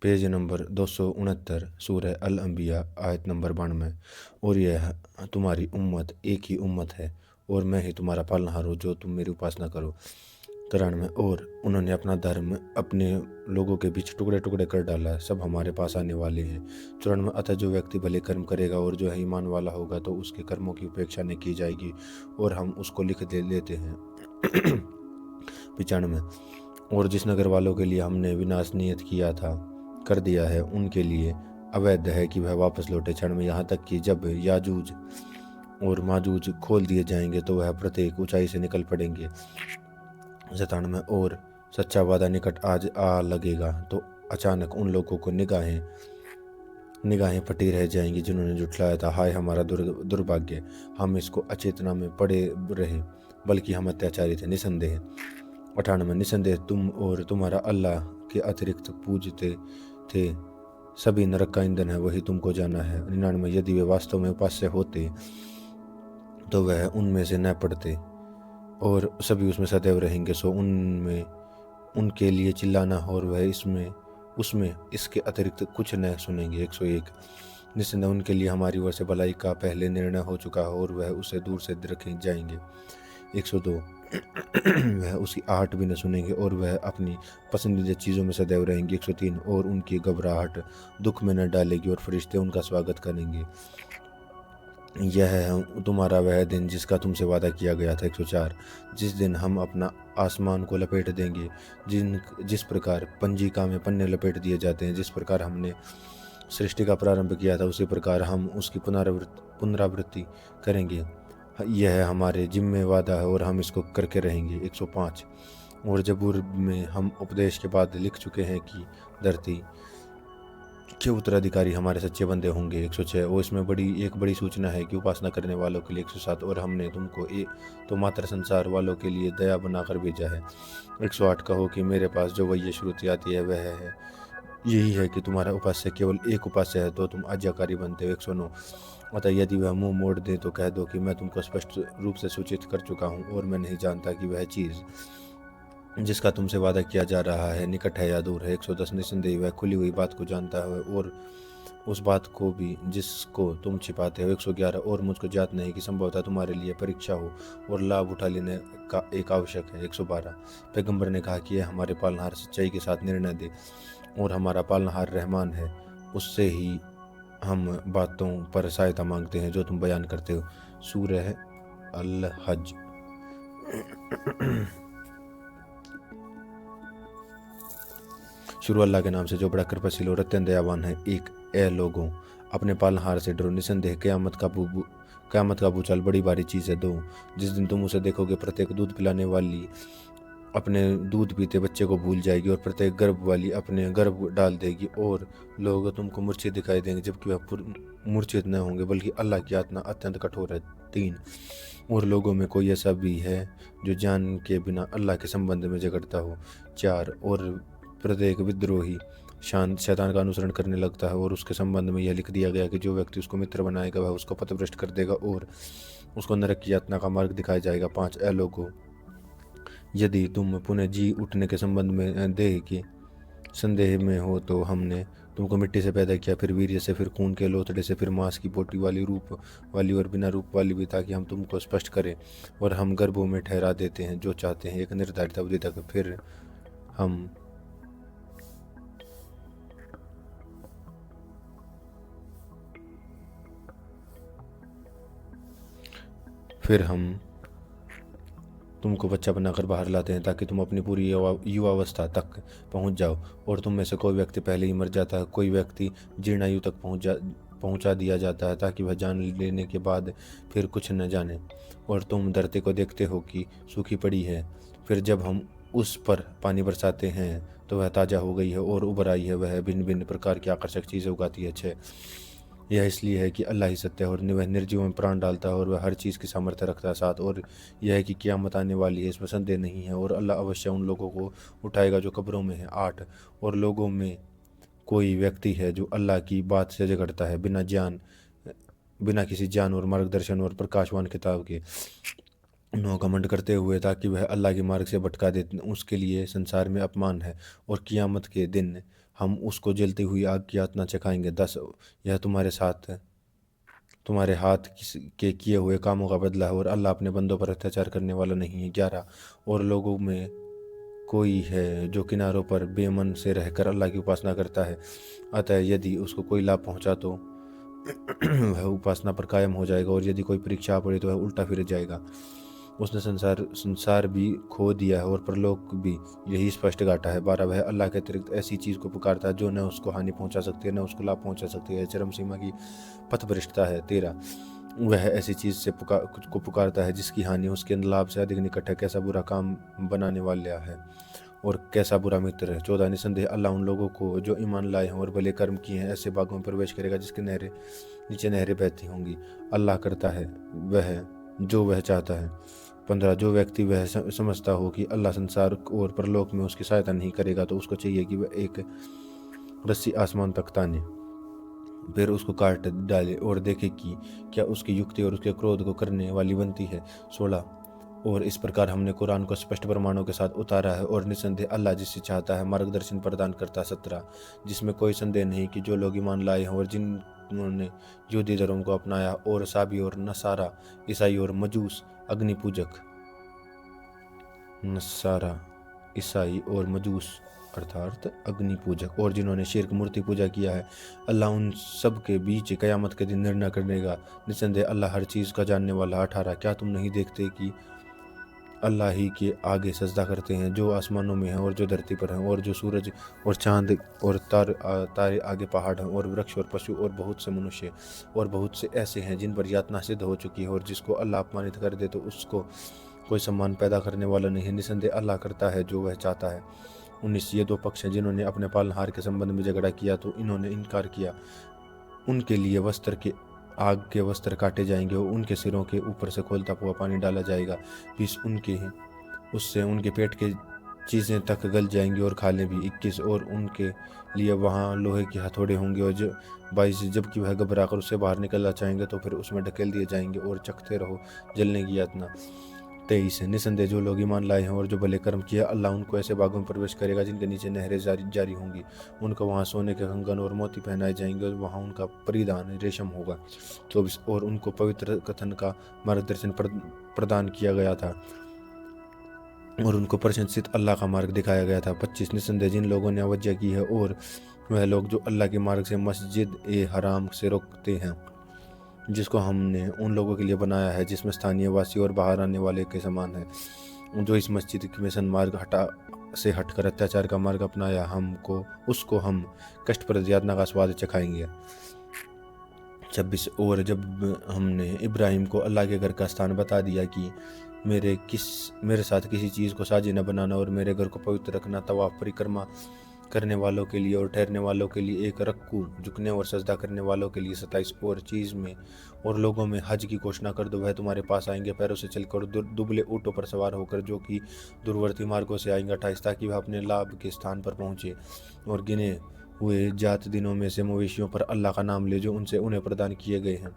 Page number 269, सूरह अल अंबिया, आयत नंबर 92। और यह तुम्हारी उम्मत एक ही उम्मत है और मैं ही तुम्हारा पालनहार हूँ, जो तुम मेरी उपासना करो। 93। और उन्होंने अपना धर्म अपने लोगों के बीच टुकड़े टुकड़े कर डाला, सब हमारे पास आने वाले हैं। 94। अतः जो व्यक्ति भले कर्म करेगा और जो है ईमान वाला होगा तो उसके कर्मों की उपेक्षा नहीं की जाएगी और हम उसको लिख दे लेते हैं। 95। और जिस नगर वालों के लिए हमने विनाश नियत किया था कर दिया है, उनके लिए अवैध है कि वह वापस लौटे। 96। यहाँ तक कि जब याजूज और माजूज खोल दिए जाएंगे तो वह प्रत्येक ऊंचाई से निकल पड़ेंगे। 97। और सच्चा वादा निकट आज आ लगेगा तो अचानक उन लोगों को निगाहें फटी रह जाएंगी जिन्होंने जुटलाया था। हाय हमारा दुर्भाग्य, हम इसको अचेतना में पड़े रहे, बल्कि हम अत्याचारी थे निसंदेह। 98। निसंदेह तुम और तुम्हारा अल्लाह के अतिरिक्त पूजते थे सभी नरक का ईंधन है, वही तुमको जाना है। 99। यदि वे वास्तव में उपास्य होते तो वह उनमें से न पड़ते और सभी उसमें सदैव रहेंगे, सो उनमें उनके लिए चिल्लाना और वह उसमें इसके अतिरिक्त कुछ न सुनेंगे। 101। निस्संदेह उनके लिए हमारी ओर से भलाई का पहले निर्णय हो चुका है और वह उसे दूर से रखे जाएंगे। 102। वह उसकी आहट भी न सुनेंगे और वह अपनी पसंदीदा चीज़ों में सदैव रहेंगे। 103। और उनकी घबराहट दुख में न डालेगी और फरिश्ते उनका स्वागत करेंगे। यह है तुम्हारा वह दिन जिसका तुमसे वादा किया गया था। 104। जिस दिन हम अपना आसमान को लपेट देंगे, जिस प्रकार पंजिका में पन्ने लपेट दिए जाते हैं, जिस प्रकार हमने सृष्टि का प्रारंभ किया था उसी प्रकार हम उसकी पुनरावृत्ति करेंगे। यह हमारे जिम्मे वादा है और हम इसको करके रहेंगे। 105। और जबूर में हम उपदेश के बाद लिख चुके हैं कि धरती के उत्तराधिकारी हमारे सच्चे बंदे होंगे। 106। और इसमें एक बड़ी सूचना है कि उपासना करने वालों के लिए। 107। और हमने तुमको तो मात्र संसार वालों के लिए दया बनाकर भेजा है। 108। कहो कि मेरे पास जो वही श्रुति आती है वह है यही है कि तुम्हारा उपास्य केवल एक उपास्य है तो तुम आज्ञाकारी बनते हो। 109। अतः यदि वह मुंह मोड़ दे तो कह दो कि मैं तुमको स्पष्ट रूप से सूचित कर चुका हूँ और मैं नहीं जानता कि वह चीज़ जिसका तुमसे वादा किया जा रहा है निकट है या दूर है। 110। निसंदेह वह खुली हुई बात को जानता है और उस बात को भी जिसको तुम छिपाते हो। 111। और मुझको ज्ञात नहीं कि संभवतः तुम्हारे लिए परीक्षा हो और लाभ उठा लेने का एक आवश्यक है। 112। पैगंबर ने कहा कि यह हमारे पालनहार सच्चाई के साथ निर्णय दे और हमारा पालनहार रहमान है, उससे ही हम बातों पर सहायता मांगते हैं जो तुम बयान करते हो। सूरह अल हज। शुरू अल्लाह के नाम से जो बड़ा कृपाशील और अत्यंत दयावान है। एक ए लोगों, अपने पालनहार से डरो, निसंदेह क़यामत का भूचाल बड़ी भारी चीज़ है। 2। जिस दिन तुम उसे देखोगे प्रत्येक दूध पिलाने वाली अपने दूध पीते बच्चे को भूल जाएगी और प्रत्येक गर्भ वाली अपने गर्भ डाल देगी और लोग तुमको मूर्छित दिखाई देंगे जबकि वह मूर्छित न होंगे बल्कि अल्लाह की आत्मा अत्यंत कठोर है। 3। और लोगों में कोई ऐसा भी है जो जान के बिना अल्लाह के संबंध में झगड़ता हो। 4। और प्रत्येक विद्रोही शैतान का अनुसरण करने लगता है और उसके संबंध में यह लिख दिया गया कि जो व्यक्ति उसको मित्र बनाएगा वह उसको पथभ्रष्ट कर देगा और उसको नरक की यातना का मार्ग दिखाया जाएगा। 5। ए लोगों, यदि तुम पुनः जी उठने के संबंध में देह के संदेह में हो तो हमने तुमको मिट्टी से पैदा किया, फिर वीर्य से, फिर खून के लोथड़े से, फिर मांस की पोटी वाली, रूप वाली और बिना रूप वाली भी, ताकि हम तुमको स्पष्ट करें। और हम गर्भों में ठहरा देते हैं जो चाहते हैं एक निर्धारित अवधि तक, फिर हम तुमको बच्चा बनाकर बाहर लाते हैं ताकि तुम अपनी पूरी युवावस्था तक पहुंच जाओ। और तुम में से कोई व्यक्ति पहले ही मर जाता है, कोई व्यक्ति जीर्णायु तक पहुंचा दिया जाता है ताकि वह जान लेने के बाद फिर कुछ न जाने। और तुम धरती को देखते हो कि सूखी पड़ी है, फिर जब हम उस पर पानी बरसाते हैं तो वह ताज़ा हो गई है और उभर आई है, वह भिन्न भिन्न प्रकार की आकर्षक चीज़ें उगाती है। 6। यह इसलिए है कि अल्लाह ही सत्य है और वह निर्जीवों में प्राण डालता है और वह हर चीज़ की सामर्थ्य रखता है। 7। और यह है कि क़यामत आने वाली है, इसमें संदेह नहीं है, और अल्लाह अवश्य उन लोगों को उठाएगा जो कब्रों में है। 8। और लोगों में कोई व्यक्ति है जो अल्लाह की बात से झगड़ता है बिना किसी ज्ञान और मार्गदर्शन और प्रकाशवान किताब के, नो घमंड करते हुए ताकि वह अल्लाह के मार्ग से भटका दे। उसके लिए संसार में अपमान है और क़यामत के दिन हम उसको जलती हुई आग की यातना चखाएंगे। 10 यह तुम्हारे हाथ के किए हुए कामों का बदला है और अल्लाह अपने बंदों पर अत्याचार करने वाला नहीं है। 11 और लोगों में कोई है जो किनारों पर बेमन से रहकर अल्लाह की उपासना करता है, अतः यदि उसको कोई लाभ पहुंचा तो वह उपासना पर कायम हो जाएगा, और यदि कोई परीक्षा पड़े तो वह उल्टा फिर जाएगा। उसने संसार भी खो दिया है और परलोक भी, यही स्पष्ट गाटा है। 12 वह अल्लाह के अतिरिक्त ऐसी चीज को पुकारता है जो न उसको हानि पहुंचा सकती है न उसको लाभ पहुंचा सकती है, चरम सीमा की पथभ्रष्टता है। 13 वह ऐसी चीज से को पुकारता है जिसकी हानि उसके लाभ से अधिक निकट है। कैसा बुरा काम बनाने वाला है और कैसा बुरा मित्र है। 14 निसंदेह अल्लाह उन लोगों को जो ईमान लाए हैं और भले कर्म किए हैं ऐसे बागों में प्रवेश करेगा जिसके नीचे नहरें बहती होंगी। अल्लाह करता है वह जो वह चाहता है। 15 जो व्यक्ति वह समझता हो कि अल्लाह संसार और परलोक में उसकी सहायता नहीं करेगा तो उसको चाहिए कि वह एक रस्सी आसमान तक ताने, फिर उसको काट डाले और देखे कि क्या उसकी युक्ति और उसके क्रोध को करने वाली बनती है। 16 और इस प्रकार हमने कुरान को स्पष्ट प्रमाणों के साथ उतारा है और निसंदेह अल्लाह जिससे चाहता है मार्गदर्शन प्रदान करता है। 17 जिसमें कोई संदेह नहीं कि जो लोग ईमान लाए हैं और जिन्होंने यहूदी धर्म को अपनाया और साबी और नसारा ईसाई और मजूस अग्नि पूजक, नसारा ईसाई और मजूस अर्थात अग्नि पूजक, और जिन्होंने शिर्क मूर्ति पूजा किया है, अल्लाह उन सब के बीच कयामत के दिन निर्णय करेगा। निसंदेह अल्लाह हर चीज़ का जानने वाला। 18 क्या तुम नहीं देखते कि अल्लाह ही के आगे सजदा करते हैं जो आसमानों में हैं और जो धरती पर हैं, और जो सूरज और चांद और तारे आगे पहाड़ हैं, और वृक्ष और पशु और बहुत से मनुष्य और बहुत से ऐसे हैं जिन पर यातना सिद्ध हो चुकी है, और जिसको अल्लाह अपमानित कर दे तो उसको कोई सम्मान पैदा करने वाला नहीं है। निसंदेह अल्लाह करता है जो वह चाहता है। 19 ये दो पक्ष हैं जिन्होंने अपने पालनहार के संबंध में झगड़ा किया तो इन्होंने इनकार किया, उनके लिए आग के वस्त्र काटे जाएंगे और उनके सिरों के ऊपर से खौलता हुआ पानी डाला जाएगा। 20 उससे उनके पेट के चीज़ें तक गल जाएंगी और खालें भी। 21 और उनके लिए वहाँ लोहे के हथौड़े होंगे, और 22 जबकि वह घबरा कर उससे बाहर निकलना चाहेंगे तो फिर उसमें ढकेल दिए जाएंगे और चखते रहो जलने की यातना। 23 निसंदेह जो लोग ईमान लाए हैं और जो भले कर्म किया, अल्लाह उनको ऐसे बागों में प्रवेश करेगा जिनके नीचे नहरें जारी होंगी। उनको वहाँ सोने के कंगन और मोती पहनाए जाएंगे और वहाँ उनका परिधान रेशम होगा। 24 और उनको पवित्र कथन का मार्गदर्शन प्रदान किया गया था और उनको प्रशंसित अल्लाह का मार्ग दिखाया गया था। 25 निसंदेह जिन लोगों ने अवज्ञा की है और वह लोग जो अल्लाह के मार्ग से मस्जिद ए हराम से रोकते हैं, जिसको हमने उन लोगों के लिए बनाया है जिसमें स्थानीय वासी और बाहर आने वाले के समान है, जो इस मस्जिद में सन्मार्ग हटकर अत्याचार का मार्ग अपनाया, उसको हम कष्टप्रद यातना का स्वाद चखाएंगे। 26 और जब हमने इब्राहिम को अल्लाह के घर का स्थान बता दिया कि मेरे साथ किसी चीज़ को साझी न बनाना और मेरे घर को पवित्र रखना, तवाफ परिक्रमा करने वालों के लिए और ठहरने वालों के लिए एक रक्कू, झुकने और सजदा करने वालों के लिए 27 और चीज़ में और लोगों में हज की घोषणा कर दो, वह तुम्हारे पास आएंगे पैरों से चलकर दुबले ऊँटों पर सवार होकर जो कि दूरवर्ती मार्गों से आएंगे। 28 ताकि वह अपने लाभ के स्थान पर पहुँचे और गिने हुए जात दिनों में से मवेशियों पर अल्लाह का नाम ले जो उन्हें प्रदान किए गए हैं,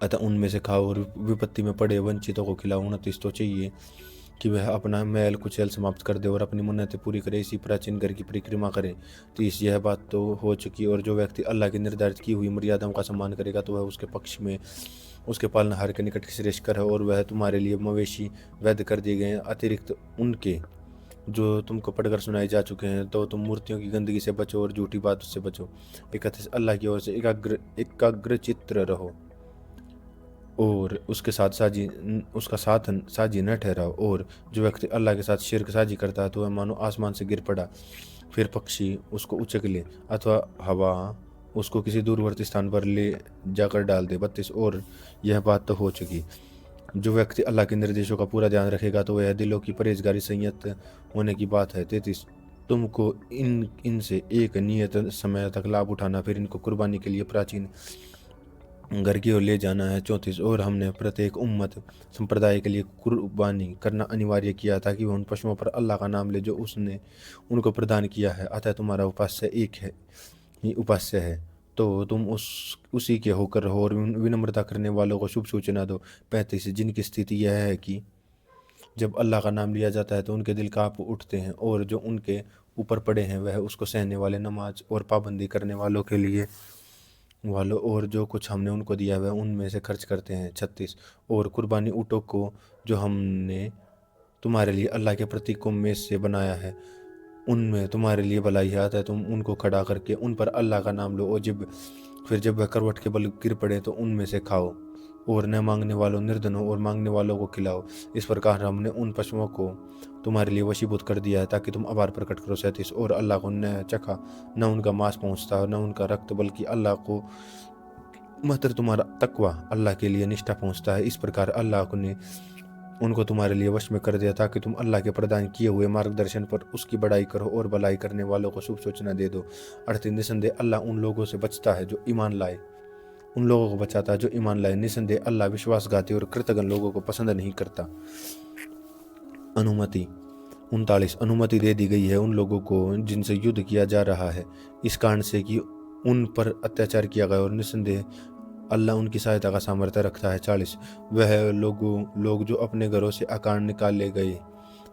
अतः उनमें से खाओ और विपत्ति में पड़े वंचितों को खिलाओ। 29 तो चाहिए कि वह अपना मैल कुचैल समाप्त कर दे और अपनी मन्नतें पूरी करे, इसी प्राचीन घर की परिक्रमा करे। 30 यह बात तो हो चुकी और जो व्यक्ति अल्लाह की निर्धारित की हुई मर्यादाओं का सम्मान करेगा तो वह उसके पक्ष में उसके पालनहार के निकट श्रेष्ठ कर है, और वह तुम्हारे लिए मवेशी वैध कर दिए गए हैं अतिरिक्त उनके जो तुमको पढ़कर सुनाए जा चुके हैं। तो तुम मूर्तियों की गंदगी से बचो और झूठी बातों से बचो। 31 अल्लाह की ओर से एकाग्र चित्र रहो और उसके साथ साजी न ठहराओ, और जो व्यक्ति अल्लाह के साथ शिर्क साजी करता है तो वह मानो आसमान से गिर पड़ा, फिर पक्षी उसको उचक ले अथवा हवा उसको किसी दूरवर्ती स्थान पर ले जाकर डाल दे। 32 और यह बात तो हो चुकी, जो व्यक्ति अल्लाह के निर्देशों का पूरा ध्यान रखेगा तो वह दिलों की परहेजगारी संयत होने की बात है। 33 तुमको इनसे एक नियत समय तक लाभ उठाना, फिर इनको कुर्बानी के लिए प्राचीन घर की ओर ले जाना है। 34 और हमने प्रत्येक उम्मत संप्रदाय के लिए कुर्बानी करना अनिवार्य किया ताकि वह उन पशुओं पर अल्लाह का नाम ले जो उसने उनको प्रदान किया है, अतः तुम्हारा उपास्य एक है ही उपास्य है, तो तुम उसी के होकर रहो और विनम्रता करने वालों को शुभ सूचना दो। 35 जिनकी स्थिति यह है कि जब अल्लाह का नाम लिया जाता है तो उनके दिल कांप उठते हैं और जो उनके ऊपर पड़े हैं वह उसको सहने वाले, नमाज और पाबंदी करने वालों के लिए वालों, और जो कुछ हमने उनको दिया वह उनमें से खर्च करते हैं। 36 और कुर्बानी ऊँटों को जो हमने तुम्हारे लिए अल्लाह के प्रतीकों में से बनाया है, उनमें तुम्हारे लिए भलाई है, अतः तुम उनको खड़ा करके उन पर अल्लाह का नाम लो, और जब वह करवट के बल गिर पड़े तो उनमें से खाओ, और न मांगने वालों निर्धनों और मांगने वालों को खिलाओ। इस प्रकार हमने उन पशुओं को तुम्हारे लिए वशीभूत कर दिया है ताकि तुम आभार प्रकट करो। 37 और अल्लाह को न चखा, न उनका मांस पहुँचता न उनका रक्त, बल्कि अल्लाह को मात्र तुम्हारा तकवा, अल्लाह के लिए निष्ठा पहुँचता है। इस प्रकार अल्लाह ने उनको तुम्हारे लिए वश में कर दिया ताकि तुम अल्लाह के प्रदान किए हुए मार्गदर्शन पर उसकी बड़ाई करो और भलाई करने वालों को शुभ सूचना दे दो। 38 निसंदेह अल्लाह उन लोगों से बचता है जो ईमान लाए, उन लोगों को बचाता है जो ईमान लाए। निसंदेह अल्लाह विश्वासघाती और कृतघ्न लोगों को पसंद नहीं करता। अनुमति 39 अनुमति दे दी गई है उन लोगों को जिनसे युद्ध किया जा रहा है, इस कारण से कि उन पर अत्याचार किया गया, और निसंदेह अल्लाह उनकी सहायता का सामर्थ्य रखता है। 40 वह लोग जो अपने घरों से अकारण निकाले गए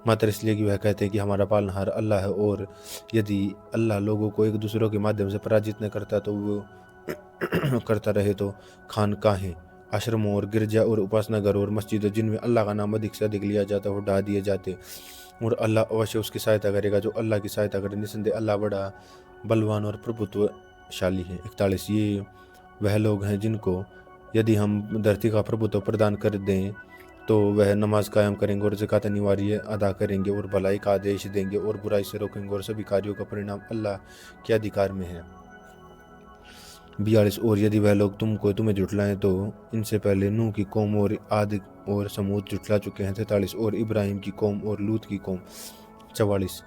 मात्र इसलिए कि वह कहते हैं कि हमारा पालनहार अल्लाह है, और यदि अल्लाह लोगों को एक दूसरों के माध्यम से पराजित न करता तो वो करता रहे तो खानकाहें, आश्रमों और गिरजा और उपासना घर और मस्जिदों जिनमें अल्लाह का नाम अधिक से अधिक लिया जाता वो ढा दिए जाते, और अल्लाह अवश्य उसकी सहायता करेगा जो अल्लाह की सहायता करे। निसंदेह अल्लाह बड़ा बलवान और प्रभुत्वशाली है। 41 ये वह लोग हैं जिनको यदि हम धरती का प्रभुत्व प्रदान कर दें तो वह नमाज कायम करेंगे और ज़कात अनिवार्य अदा करेंगे और भलाई का आदेश देंगे और बुराई से रोकेंगे, और सभी कार्यों का परिणाम अल्लाह के अधिकार में है। 42 और यदि वह लोग तुम्हें जुटलाएं तो इनसे पहले नूह की कौम और आद और समूद जुटला चुके हैं। 43 और इब्राहिम की कौम और लूत की कौम। 44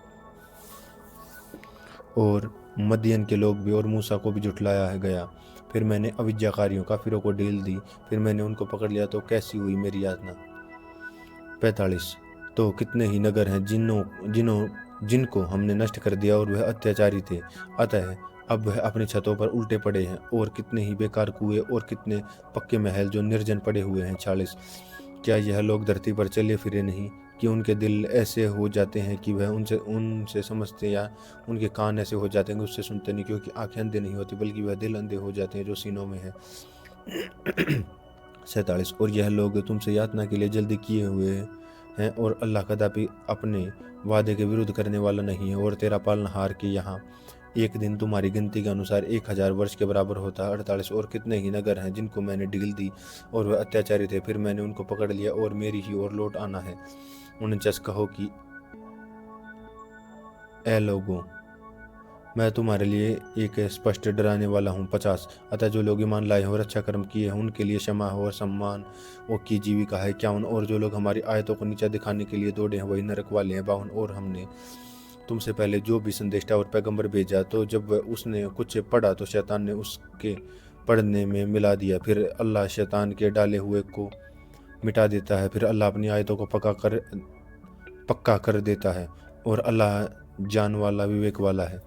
और मदियन के लोग भी और मूसा को भी जुटलाया गया। फिर मैंने अविद्याकारियों काफिरों को ढील दी, फिर मैंने उनको पकड़ लिया तो कैसी हुई मेरी यातना। 45 तो कितने ही नगर हैं जिनको हमने नष्ट कर दिया और वह अत्याचारी थे, अतः अब वह अपनी छतों पर उल्टे पड़े हैं, और कितने ही बेकार कुएं और कितने पक्के महल जो निर्जन पड़े हुए हैं। 46 क्या यह लोग धरती पर चले फिरे नहीं कि उनके दिल ऐसे हो जाते हैं कि वह उनसे समझते, या उनके कान ऐसे हो जाते हैं कि उससे सुनते नहीं, क्योंकि आंखें अंधे नहीं होती बल्कि वह दिल अंधे हो जाते हैं जो सीनों में है। 47 और यह लोग तुमसे यातना के लिए जल्दी किए हुए हैं, और अल्लाह कदापि अपने वादे के विरुद्ध करने वाला नहीं है, और तेरा पालनहार के यहाँ एक दिन तुम्हारी गिनती के अनुसार 1000 वर्ष के बराबर होता है। 48 और कितने ही नगर हैं जिनको मैंने ढील दी और वह अत्याचारी थे, फिर मैंने उनको पकड़ लिया और मेरी ही ओर लौट आना है। 49 कहो कि ए लोगों, मैं तुम्हारे लिए एक स्पष्ट डराने वाला हूँ। 50 अतः जो लोग ईमान लाए हो और अच्छा कर्म किए हैं उनके लिए क्षमा हो और सम्मान की जीविका है। 51 और जो लोग हमारी आयतों को नीचा दिखाने के लिए दौड़े हैं वही नरक वाले हैं। 52 और हमने तुमसे पहले जो भी संदेष्टा और पैगंबर भेजा तो जब उसने कुछ पढ़ा तो शैतान ने उसके पढ़ने में मिला दिया, फिर अल्लाह शैतान के डाले हुए को मिटा देता है, फिर अल्लाह अपनी आयतों को पक्का कर देता है, और अल्लाह जान वाला विवेक वाला है।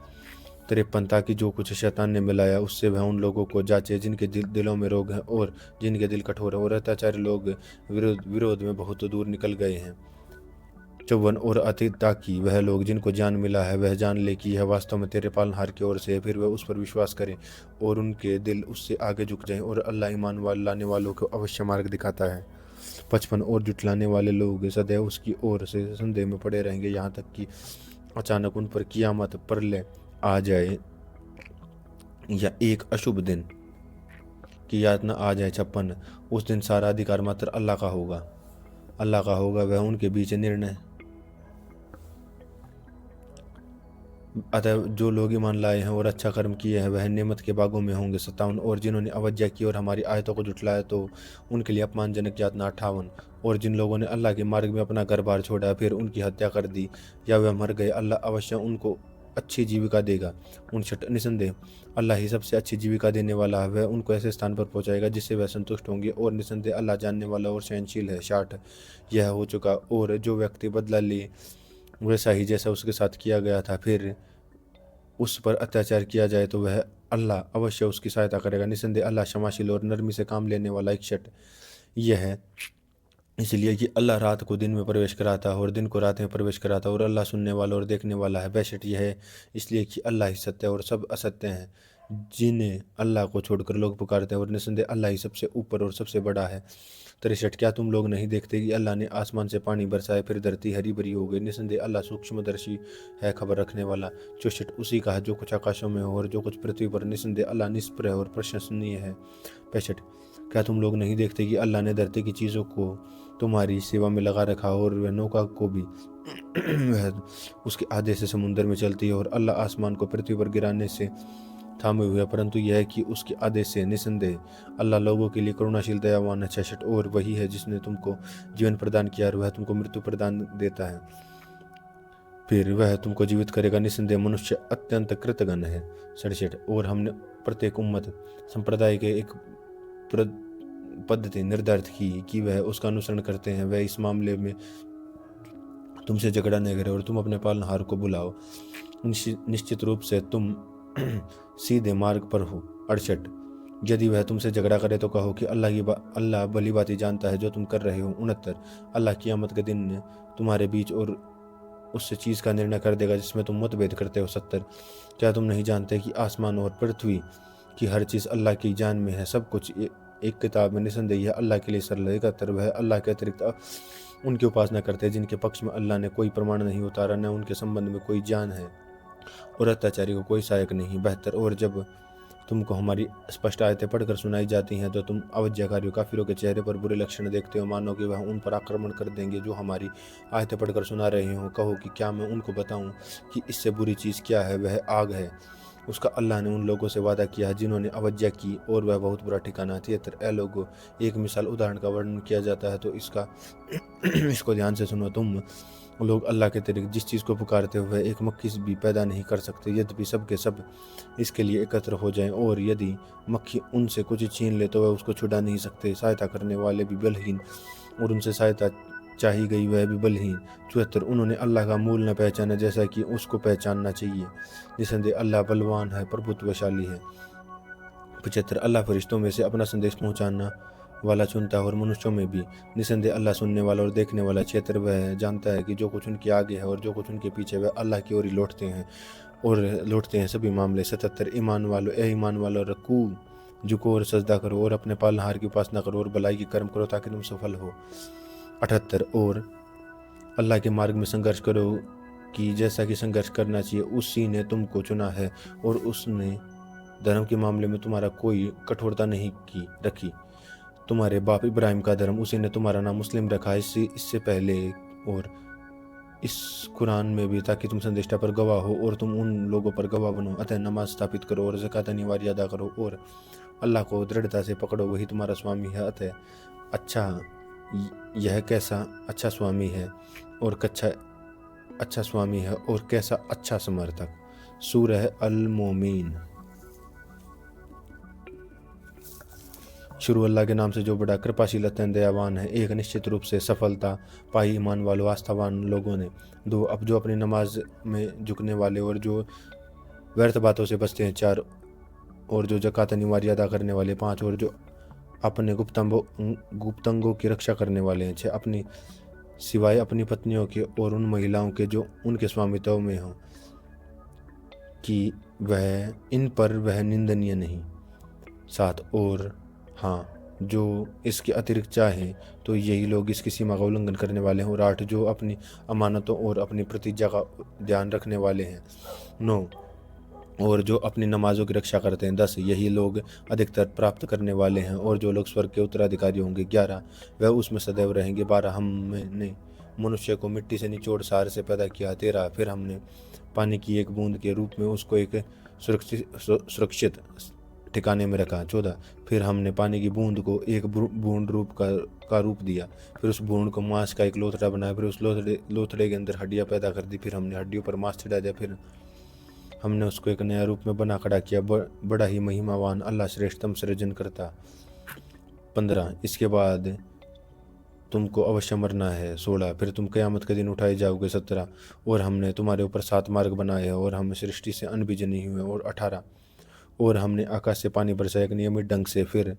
53 ताकि जो कुछ शैतान ने मिलाया उससे वह उन लोगों को जांचे जिनके दिलों में रोग हैं और जिनके दिल कठोर हैं, और अत्याचारी लोग विरोध में बहुत दूर निकल गए हैं। 54 और अति ताकि वह लोग जिनको जान मिला है वह जान ले कि यह वास्तव में तेरे पालनहार की ओर से है, फिर वह उस पर विश्वास करें और उनके दिल उससे आगे झुक जाएं, और अल्लाह ईमान लाने वालों को अवश्य मार्ग दिखाता है। 55 और जुटलाने वाले लोग सदैव उसकी ओर से संदेह में पड़े रहेंगे यहाँ तक कि अचानक उन पर कियामत प्रलय आ जाए या एक अशुभ दिन की यातना आ जाए। 56 उस दिन सारा अधिकार मात्र अल्लाह का होगा, वह उनके बीच निर्णय। अतः जो लोग ईमान लाए हैं और अच्छा कर्म किए हैं वह नेमत के बागों में होंगे। 57 और जिन्होंने अवज्ञा की और हमारी आयतों को जुटलाया तो उनके लिए अपमानजनक यातना। 58 और जिन लोगों ने अल्लाह के मार्ग में अपना घर बार छोड़ा फिर उनकी हत्या कर दी या वह मर गए, अल्लाह अवश्य उनको अच्छी जीविका देगा। 59 निसंदेह अल्लाह ही सबसे अच्छी जीविका देने वाला है, वह उनको ऐसे स्थान पर पहुंचाएगा जिससे वह संतुष्ट होंगे, और निसंदेह अल्लाह जानने वाला और सहनशील है। 60 यह हो चुका और जो व्यक्ति बदला ले वैसा ही जैसा उसके साथ किया गया था फिर उस पर अत्याचार किया जाए तो वह अल्लाह अवश्य उसकी सहायता करेगा। निसंदेह अल्लाह क्षमाशील और नरमी से काम लेने वाला। 61 यह है इसलिए कि अल्लाह रात को दिन में प्रवेश कराता है और दिन को रात में प्रवेश कराता है, और अल्लाह सुनने वाला और देखने वाला है। 62 यह है इसलिए कि अल्लाह ही सत्य है और सब असत्य हैं जिन्हें अल्लाह को छोड़कर लोग पुकारते हैं, और निसंदेह अल्लाह ही सबसे ऊपर और सबसे बड़ा है। 63 क्या तुम लोग नहीं देखते कि अल्लाह ने आसमान से पानी बरसाया, फिर धरती हरी भरी हो गई। निसंदेह अल्लाह सूक्ष्मदर्शी है, खबर रखने वाला। 64 उसी का है जो कुछ आकाशों में हो और जो कुछ पृथ्वी पर। निसंदेह अल्लाह निष्प्रह और प्रशंसनीय है। 65 क्या तुम लोग नहीं देखते कि अल्लाह ने धरती की चीज़ों को तुम्हारी सेवा में लगा रखा, और वह नौका को भी वह उसके आधे से समुद्र में चलती है, और अल्लाह आसमान को पृथ्वी पर गिराने से थामे हुए है, परंतु यह है कि उसके आदेश से। निसंदेह अल्लाह लोगों के लिए करुणाशील दयावान है। 66 और वही है जिसने तुमको जीवन प्रदान किया और वह तुमको मृत्यु प्रदान देता है, फिर वह तुमको जीवित करेगा। निसंदेह मनुष्य अत्यंत कृतघ्न है। 67 और हमने प्रत्येक उम्मत संप्रदाय के एक पद्धति निर्धारित की कि वह उसका अनुसरण करते हैं। वह इस मामले में तुमसे झगड़ा न करे और तुम अपने पालनहार को बुलाओ, निश्चित रूप से तुम सीधे मार्ग पर हो। 68 यदि वह तुमसे झगड़ा करे तो कहो कि अल्लाह भली बात जानता है जो तुम कर रहे हो। 69 अल्लाह क़यामत के दिन तुम्हारे बीच और उससे चीज़ का निर्णय कर देगा जिसमें तुम मतभेद करते हो। 70 क्या तुम नहीं जानते कि आसमान और पृथ्वी की हर चीज़ अल्लाह की जान में है, सब कुछ एक किताब में। निसंदेह अल्लाह के लिए सरल है। 71 वह अल्लाह के अतिरिक्त उनकी उपासना करते हैं जिनके पक्ष में अल्लाह ने कोई प्रमाण नहीं उतारा, न उनके संबंध में कोई जान है, और अत्याचारी को कोई सहायक नहीं। 72 और जब तुमको हमारी स्पष्ट आयतें पढ़कर सुनाई जाती हैं तो तुम अवज्ञाकारियों काफिरों के चेहरे पर बुरे लक्षण देखते हो, मानो कि वह उन पर आक्रमण कर देंगे जो हमारी आयतें पढ़कर सुना रहे हो। कहो कि क्या मैं उनको बताऊं कि इससे बुरी चीज़ क्या है? वह आग है, उसका अल्लाह ने उन लोगों से वादा किया है जिन्होंने अवज्ञा की, और वह बहुत बुरा ठिकाना है। 73 ए लोगों, एक मिसाल उदाहरण का वर्णन किया जाता है तो इसका इसको ध्यान से सुनो। तुम लोग अल्लाह के अतिरिक्त जिस चीज़ को पुकारते हुए एक मक्खी भी पैदा नहीं कर सकते, यद्यपि सब के सब इसके लिए एकत्र हो जाएं, और यदि मक्खी उनसे कुछ छीन ले तो वह उसको छुड़ा नहीं सकते। सहायता करने वाले भी बलहीन, और उनसे सहायता चाही गई वह भी बलहीन। 74 उन्होंने अल्लाह का मूल न पहचाना जैसा कि उसको पहचानना चाहिए। निसंदेह अल्लाह बलवान है, प्रभुत्वशाली है। 75 अल्लाह फरिश्तों में से अपना संदेश पहुंचाना वाला चुनता है और मनुष्यों में भी। निसंदेह अल्लाह सुनने वाला और देखने वाला। 76 वह जानता है कि जो कुछ उनके आगे है और जो कुछ उनके पीछे, वह अल्लाह की ओर ही लौटते हैं सभी मामले। 77 ईमान वालों, ए ईमान वालों, रकू झुको और सजदा करो और अपने पालनहार की उपासना करो और भलाई की कर्म करो ताकि तुम सफल हो। 78 और अल्लाह के मार्ग में संघर्ष करो कि जैसा कि संघर्ष करना चाहिए उसी ने तुमको चुना है, और उसने धर्म के मामले में तुम्हारा कोई कठोरता नहीं की रखी। तुम्हारे बाप इब्राहिम का धर्म, उसी ने तुम्हारा नाम मुस्लिम रखा इससे पहले और इस कुरान में भी, ताकि तुम संदेष्टा पर गवाह हो और तुम उन लोगों पर गवाह बनो। अतः नमाज स्थापित करो और ज़कात अनिवार्य अदा करो और अल्लाह को दृढ़ता से पकड़ो, वही तुम्हारा स्वामी है। अतः यह कैसा अच्छा स्वामी है और अच्छा स्वामी है और कैसा अच्छा समर्थक। सूरह अल-मोमिन। शुरू अल्लाह के नाम से जो बड़ा कृपाशील अत्यंत दयावान है। एक निश्चित रूप से सफलता पाई ईमान वालों, आस्थावान लोगों ने। 2 अब जो अपनी नमाज में झुकने वाले और जो व्यर्थ बातों से बचते हैं। 4 और जो ज़कात अनिवार्य अदा करने वाले। 5 और जो अपने गुप्तांगों की रक्षा करने वाले हैं। 6 अपनी सिवाय अपनी पत्नियों के और उन महिलाओं के जो उनके स्वामित्व में हों कि वह इन पर वह निंदनीय नहीं। 7 और हाँ, जो इसके अतिरिक्त चाहें तो यही लोग इसकी सीमा का उल्लंघन करने वाले हैं। और 8 जो अपनी अमानतों और अपनी प्रतिज्ञा का ध्यान रखने वाले हैं। 9 और जो अपनी नमाजों की रक्षा करते हैं। 10 यही लोग अधिकतर प्राप्त करने वाले हैं और जो लोग स्वर्ग के उत्तराधिकारी होंगे। 11 वह उसमें सदैव रहेंगे। 12 हमने मनुष्य को मिट्टी से निचोड़ सार से पैदा किया। 13 फिर हमने पानी की एक बूंद के रूप में उसको एक सुरक्षित ठिकाने में रखा। 14 फिर हमने पानी की बूंद को एक बूंद का रूप दिया, फिर उस बूंद को मांस का एक लोथड़ा बनाया, फिर उस लोथड़े के अंदर हड्डियां पैदा कर दी, फिर हमने हड्डियों पर मांस चढ़ा दिया, फिर हमने उसको एक नया रूप में बना खड़ा किया। बड़ा ही महिमावान अल्लाह श्रेष्ठतम सृजन करता। 15 इसके बाद तुमको अवश्य मरना है। 16 फिर तुम क़यामत के दिन उठाए जाओगे। 17 और हमने तुम्हारे ऊपर 7 मार्ग बनाए हैं और हम सृष्टि से अनबीज नहीं हुए। और 18 और हमने आकाश से पानी बरसाया एक नियमित ढंग से, फिर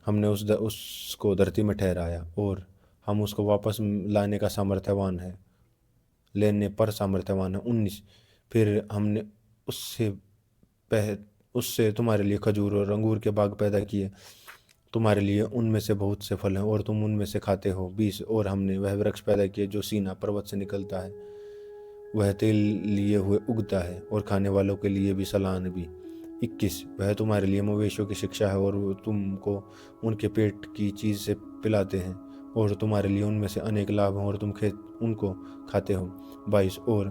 हमने उसको धरती में ठहराया। और हम उसको वापस लाने का सामर्थ्यवान है, लेने पर सामर्थ्यवान है। 19, फिर हमने उससे पह उससे तुम्हारे लिए खजूर और अंगूर के बाग पैदा किए, तुम्हारे लिए उनमें से बहुत से फल हैं और तुम उनमें से खाते हो। 20, और हमने वह वृक्ष पैदा किए जो सीना पर्वत से निकलता है, वह तेल लिए हुए उगता है और खाने वालों के लिए भी सलान भी। 21, वह तुम्हारे लिए मवेशियों की शिक्षा है और वो तुमको उनके पेट की चीज़ से पिलाते हैं और तुम्हारे लिए उनमें से अनेक लाभ हैं और तुम उनको खाते हो। 22, और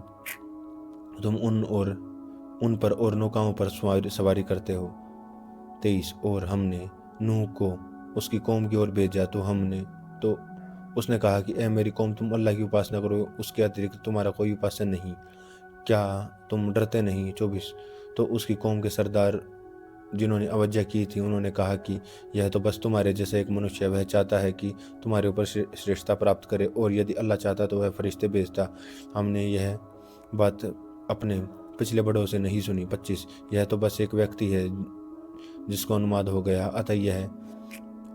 तुम उन पर और नौकाओं पर सवारी करते हो। 23, और हमने नूह को उसकी कौम की ओर भेजा तो उसने कहा कि ए मेरी कौम, तुम अल्लाह की उपासना करो, उसके अतिरिक्त तुम्हारा कोई उपासना नहीं, क्या तुम डरते नहीं। 24, तो उसकी कौम के सरदार जिन्होंने अवज्ञा की थी उन्होंने कहा कि यह तो बस तुम्हारे जैसा एक मनुष्य है, वह चाहता है कि तुम्हारे ऊपर श्रेष्ठता प्राप्त करे, और यदि अल्लाह चाहता तो वह फरिश्ते भेजता। हमने यह बात अपने पिछले बड़ों से नहीं सुनी। 25, यह तो बस एक व्यक्ति है जिसको अनुमाद हो गया,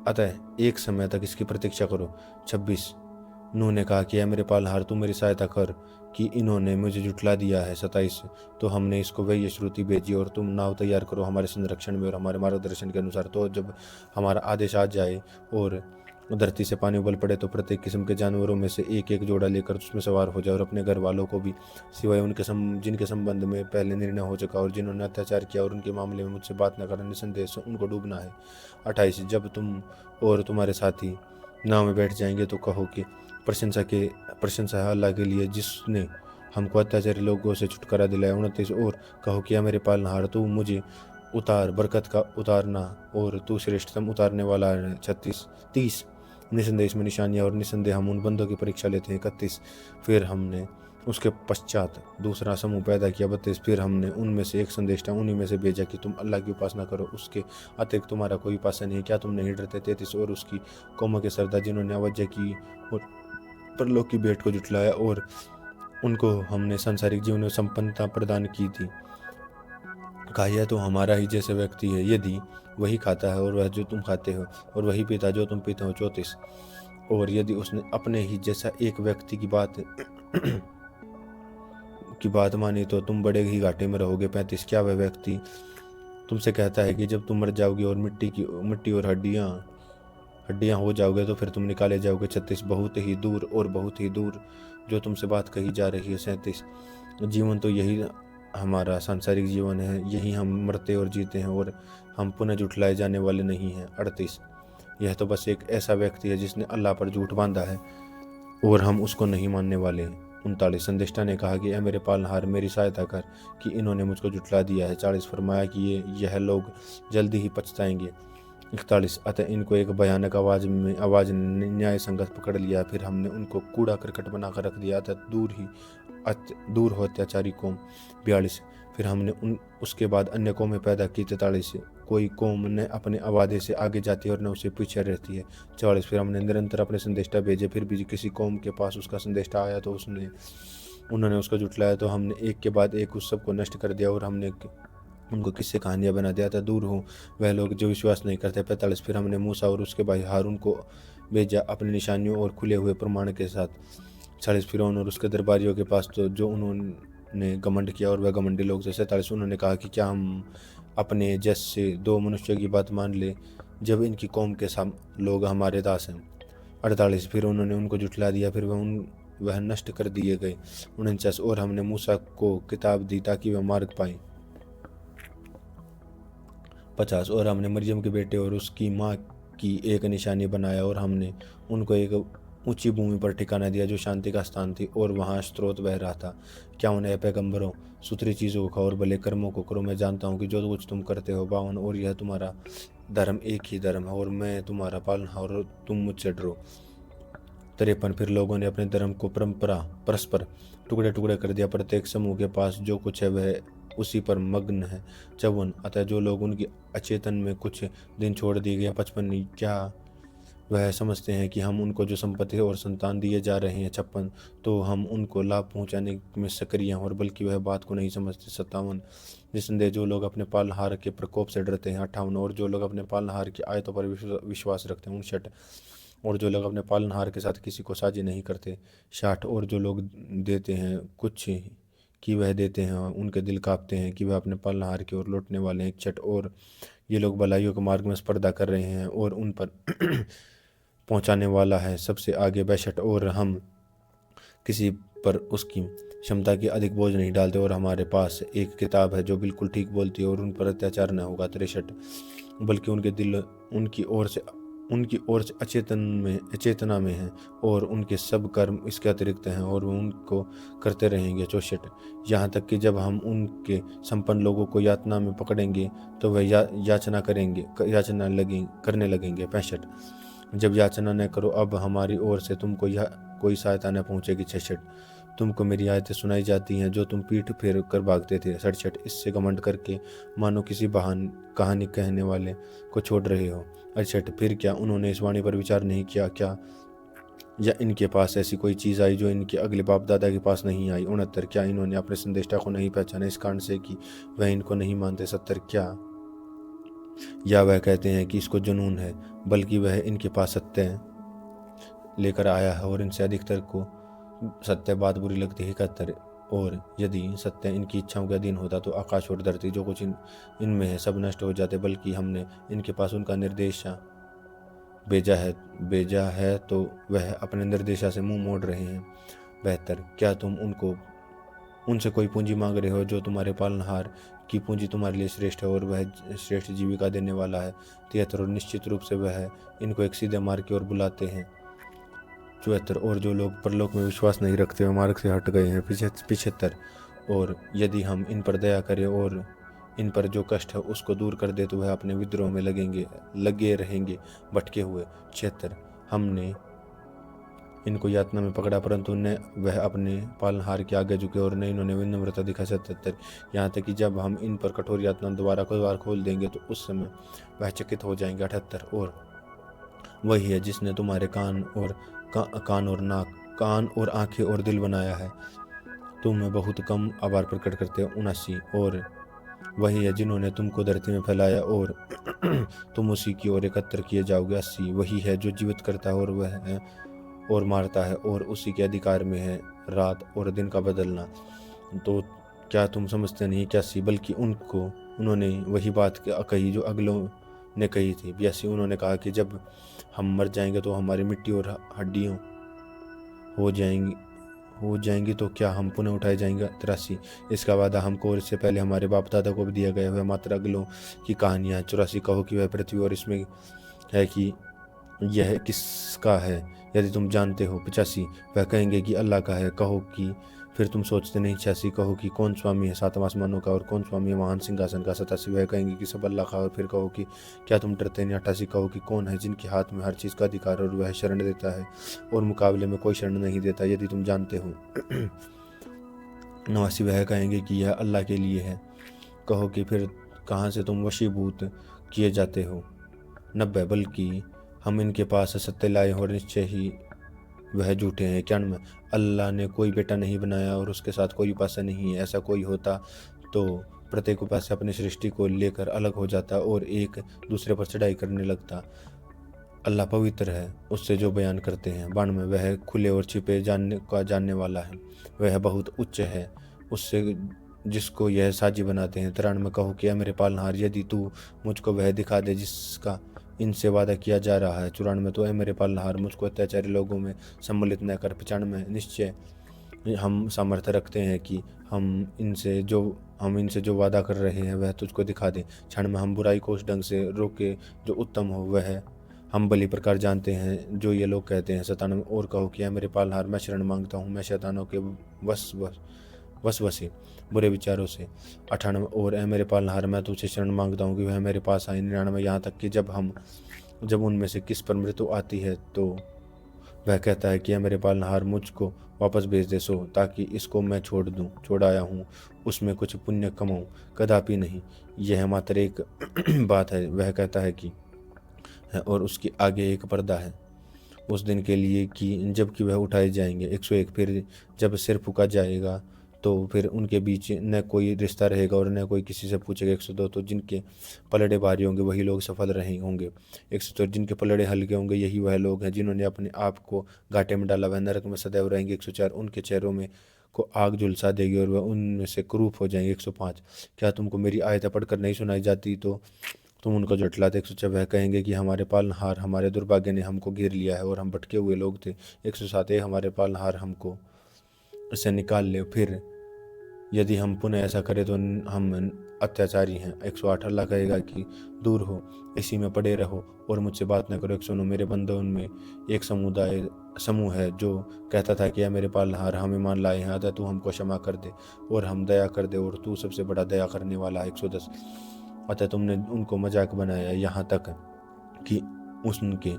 अतः एक समय तक इसकी प्रतीक्षा करो। 26, नूह ने कहा कि मेरे पालनहार, तू मेरी सहायता कर कि इन्होंने मुझे जुटला दिया है। 27, तो हमने इसको वही श्रुति भेजी और तुम नाव तैयार करो हमारे संरक्षण में और हमारे मार्गदर्शन के अनुसार। तो जब हमारा आदेश आ जाए और धरती से पानी उबल पड़े तो प्रत्येक किस्म के जानवरों में से एक एक जोड़ा लेकर उसमें सवार हो जाए और अपने घर वालों को भी, सिवाय उनके जिनके संबंध में पहले निर्णय हो चुका और जिन्होंने अत्याचार किया और उनके मामले में मुझसे बात न करना, निसंदेह से उनको डूबना है। 28, जब तुम और तुम्हारे साथी नाव में बैठ जाएंगे तो कहो कि प्रशंसा है अल्लाह के लिए जिसने हमको अत्याचारी लोगों से छुटकारा दिलाया। 29, और कहो कि मेरे पालनहार, तू मुझे उतार, बरकत का उतारना और तू श्रेष्ठतम उतारने वाला है। 30, निसंदेह इसमें निशानियाँ और निसंदेह हम उन बंदों की परीक्षा लेते हैं। 31, फिर हमने उसके पश्चात दूसरा समूह पैदा किया। 32, फिर हमने उनमें से एक संदेशा उन्हीं में से भेजा कि तुम अल्लाह की उपासना करो, उसके अतिरिक्त तुम्हारा कोई उपासना नहीं है, क्या तुम नहीं डरते। 33, और उसकी कौमों के सरदार जिन्होंने अवज्ञा की और परलोक की भेंट को जुटलाया और उनको हमने सांसारिक जीवन में संपन्नता प्रदान की थी, कहा यह तो हमारा ही जैसे व्यक्ति है, यदि वही खाता है और वह जो तुम खाते हो और वही पीता जो तुम पीते हो। 34, और यदि उसने अपने ही जैसा एक व्यक्ति की बात मानी तो तुम बड़े ही घाटे में रहोगे। 35, क्या वह व्यक्ति तुमसे कहता है कि जब तुम मर जाओगे और मिट्टी और हड्डियां हो जाओगे तो फिर तुम निकाले जाओगे। 36, बहुत ही दूर और बहुत ही दूर जो तुमसे बात कही जा रही है। 37, जीवन तो यही हमारा सांसारिक जीवन है, यही हम मरते और जीते हैं और हम पुनः जुटलाए जाने वाले नहीं हैं। 38, यह तो बस एक ऐसा व्यक्ति है जिसने अल्लाह पर झूठ बांधा है और हम उसको नहीं मानने वाले हैं। 39, संदेष्टा ने कहा कि मेरे पालनहार, मेरी सहायता कर कि इन्होंने मुझको जुटला दिया है। 40, फरमाया कि यह लोग जल्दी ही पछताएंगे। 41, अतः इनको एक भयानक आवाज़ ने न्याय संगत पकड़ लिया, फिर हमने उनको कूड़ा करकट बनाकर रख दिया, अतः दूर हो अत्याचारी कौम। 42, फिर हमने उसके बाद अन्य कौमें पैदा की। 43, कोई कौम न अपने आवादे से आगे जाती है और न उसे पीछे रहती है। 44, फिर हमने निरंतर अपने संदेष्टा भेजे, फिर भी किसी कौम के पास उसका संदेष्टा आया तो उन्होंने उसका जुटलाया तो हमने एक के बाद एक उस सबको नष्ट कर दिया और हमने उनको किस्से कहानियाँ बना दिया था, दूर हो वह लोग जो विश्वास नहीं करते। 45, फिर हमने मूसा और उसके भाई हारून को भेजा अपनी निशानियों और खुले हुए प्रमाण के साथ। 46, फिरौन और उसके दरबारियों के पास तो जो उन्होंने घमंड किया और वह घमंडी लोग थे। 47, उन्होंने कहा कि क्या हम अपने जैसे दो मनुष्यों की बात मान ले जब इनकी कौम के लोग हमारे दास हैं। 48, फिर उन्होंने उनको जुटला दिया, फिर वह नष्ट कर दिए गए। 49, और हमने मूसा को किताब दी ताकि वह मार्ग पाए। 50, और हमने मरियम के बेटे और उसकी माँ की एक निशानी बनाया और हमने उनको एक ऊंची भूमि पर ठिकाना दिया जो शांति का स्थान थी और वहाँ स्रोत बह रहा था। क्या उन्हें पैगंबरों, सुथरी चीज़ों को खाओ और भले कर्मों को करो, मैं जानता हूँ कि जो कुछ तुम करते हो। 52, और यह तुम्हारा धर्म एक ही धर्म है और मैं तुम्हारा पालनहार और तुम मुझसे डरो। 53, फिर लोगों ने अपने धर्म को परस्पर टुकड़े टुकड़े कर दिया, प्रत्येक समूह के पास जो कुछ है वह उसी पर मग्न है। 54, अतः जो लोग उनकी अचेतन में कुछ दिन छोड़ दिए गए। 55, क्या वह समझते हैं कि हम उनको जो संपत्ति और संतान दिए जा रहे हैं। 56, तो हम उनको लाभ पहुंचाने में सक्रिय हैं और बल्कि वह बात को नहीं समझते। 57, निसंदेह जो लोग अपने पालनहार के प्रकोप से डरते हैं। 58, और जो लोग अपने पालनहार की आयतों पर विश्वास रखते हैं। 59, और जो लोग अपने पालनहार के साथ किसी को साझी नहीं करते। 60 और जो लोग देते हैं कुछ कि वह देते हैं, उनके दिल कांपते हैं कि वह अपने पालनहार की ओर लौटने वाले हैं। 61 और ये लोग भलाइयों के मार्ग में स्पर्धा कर रहे हैं और उन पर पहुंचाने वाला है सबसे आगे। 62 और हम किसी पर उसकी क्षमता की अधिक बोझ नहीं डालते और हमारे पास एक किताब है जो बिल्कुल ठीक बोलती है और उन पर अत्याचार न होगा। 63 बल्कि उनके दिल उनकी ओर से अचेतना में है और उनके सब कर्म इसके अतिरिक्त हैं और वो उनको करते रहेंगे। 64 यहाँ तक कि जब हम उनके संपन्न लोगों को यातना में पकड़ेंगे तो वह याचना करने लगेंगे। 65 जब याचना न करो, अब हमारी ओर से तुमको यह कोई सहायता न पहुंचेगी। 66 तुमको मेरी आयतें सुनाई जाती हैं जो तुम पीठ फेर कर भागते थे। 67 इससे घमंड करके मानो किसी बहान कहानी कहने वाले को छोड़ रहे हो। 68 फिर क्या उन्होंने इस वाणी पर विचार नहीं किया क्या, या इनके पास ऐसी कोई चीज़ आई जो इनके अगले बाप दादा के पास नहीं आई। 69 क्या इन्होंने अपने संदेष्टा को नहीं पहचाना इस कारण से कि वह इनको नहीं मानते। 70 क्या या वह कहते हैं कि इसको जुनून है, बल्कि वह इनके पास सत्य लेकर आया है और इनसे अधिकतर को सत्य बात बुरी लगती है। 71 और यदि सत्य इनकी इच्छाओं के अधीन होता तो आकाश और धरती जो कुछ इनमें है सब नष्ट हो जाते, बल्कि हमने इनके पास उनका निर्देशा भेजा है तो वह अपने निर्देशा से मुंह मोड़ रहे हैं। 72 क्या तुम उनसे कोई पूंजी मांग रहे हो जो तुम्हारे पालनहार की पूंजी तुम्हारे लिए श्रेष्ठ है और वह श्रेष्ठ जीविका देने वाला है। 73 और निश्चित रूप से वह इनको एक सीधे मार्ग की ओर बुलाते हैं। 74 और जो लोग परलोक में विश्वास नहीं रखते वे मार्ग से हट गए हैं। 75 और यदि हम इन पर दया करें और इन पर जो कष्ट है उसको दूर कर दे तो वह अपने विद्रोह में लगे रहेंगे भटके हुए। 76 हमने इनको यातना में पकड़ा परंतु न वह अपने पालनहार के आगे झुके और न इन्होंने विनम्रता दिखाई। 77 यहाँ तक कि जब हम इन पर कठोर यातना दोबारा खोल देंगे तो उस समय वह चकित हो जाएंगे। 78 और वही है जिसने तुम्हारे कान और आंखें और दिल बनाया है, तुम बहुत कम आभार प्रकट करते हो। 79 और वही है जिन्होंने तुमको धरती में फैलाया और तुम उसी की ओर एकत्र किए जाओगे। 80 वही है जो जीवित करता है और वह है और मारता है और उसी के अधिकार में है रात और दिन का बदलना। तो क्या तुम समझते नहीं? 81 बल्कि उन्होंने वही बात कही जो अगलों ने कही थी। 82 उन्होंने कहा कि जब हम मर जाएंगे तो हमारी मिट्टी और हड्डियों हो जाएंगी तो क्या हम पुनः उठाए जाएंगे। 83 इसका वादा हमको और इससे पहले हमारे बाप दादा को भी दिया गया है, मात्र अगलों की कहानियाँ। 84 कहो कि वह पृथ्वी और इसमें है कि यह किसका है यदि तुम जानते हो। 85 वह कहेंगे कि अल्लाह का है, कहो कि फिर तुम सोचते नहीं। 86 कहो कि कौन स्वामी है सातवां आसमानों का और कौन स्वामी है महान सिंहासन का। 87 वह कहेंगे कि सब अल्लाह का, और फिर कहो कि क्या तुम डरते नहीं। 88 कहो कि कौन है जिनके हाथ में हर चीज़ का अधिकार और वह शरण देता है और मुकाबले में कोई शरण नहीं देता यदि तुम जानते हो। 89 वह कहेंगे कि यह अल्लाह के लिए है, कहो कि फिर कहाँ से तुम वशीभूत किए जाते हो। 90 बल्कि हम इनके पास सत्य लाए और निश्चय ही वह झूठे हैं। 91 अल्लाह ने कोई बेटा नहीं बनाया और उसके साथ कोई उपास्य नहीं है, ऐसा कोई होता तो प्रत्येक उपास्य अपनी सृष्टि को लेकर अलग हो जाता और एक दूसरे पर चढ़ाई करने लगता। अल्लाह पवित्र है उससे जो बयान करते हैं। 92 वह खुले और छिपे जानने वाला है, वह बहुत उच्च है उससे जिसको यह साजी बनाते हैं। 93 कहो कि मेरे पालनहार यदि तू मुझको वह दिखा दे जिसका इनसे वादा किया जा रहा है। 94 तो मेरे पालनहार मुझको अत्याचारी लोगों में सम्मिलित न कर। 95 निश्चय हम सामर्थ्य रखते हैं कि हम इनसे जो वादा कर रहे हैं वह तुझको दिखा दें। 96 हम बुराई को उस ढंग से रोके जो उत्तम हो, वह हम भली प्रकार जानते हैं जो ये लोग कहते हैं। 97 और कहो कि मेरे पालनहार मैं शरण मांगता हूँ, मैं शैतानों के वसवसे बुरे विचारों से। 98 और मेरे पालनहार मैं तुझसे शरण मांगता हूँ कि वह मेरे पास आए। 99 यहाँ तक कि जब उनमें से किस पर मृत्यु आती है तो वह कहता है कि मेरे पालनहार मुझको वापस भेज दे सो ताकि इसको मैं छोड़ आया हूँ उसमें कुछ पुण्य कमाऊँ। कदापि नहीं, यह मात्र एक बात है, वह कहता है कि है और उसके आगे एक पर्दा है उस दिन के लिए कि जबकि वह उठाए जाएंगे। 101 फिर जब सिर फूका जाएगा तो फिर उनके बीच न कोई रिश्ता रहेगा और न कोई किसी से पूछेगा। 102 तो जिनके पलड़े भारी होंगे वही लोग सफल रहे होंगे। 104 जिनके पलड़े हल्के होंगे यही वह लोग हैं जिन्होंने अपने आप को घाटे में डाला, वह नरक में सदैव रहेंगे। 104 उनके चेहरों में को आग झुलसा देगी और वह उनमें से कुरूप हो जाएंगे। 105 क्या तुमको मेरी आयतें पढ़कर नहीं सुनाई जाती तो तुम उनको झुठलाते। 106 वह कहेंगे कि हमारे पालनहार, हमारे दुर्भाग्य ने हमको घेर लिया है और हम भटके हुए लोग थे। 107 हमारे पालनहार हमको इससे निकाल ले, फिर यदि हम पुनः ऐसा करें तो हम अत्याचारी हैं। 108 अल्लाह कहेगा कि दूर हो, इसी में पड़े रहो और मुझसे बात न करो। 109 मेरे बंदों उनमें एक समूह है जो कहता था कि या मेरे पालनहार, हम ईमान लाए हैं, अतः तू हमको क्षमा कर दे और हम दया कर दे और तू सबसे बड़ा दया करने वाला है। 110 अतः तुमने उनको मजाक बनाया यहाँ तक कि उनके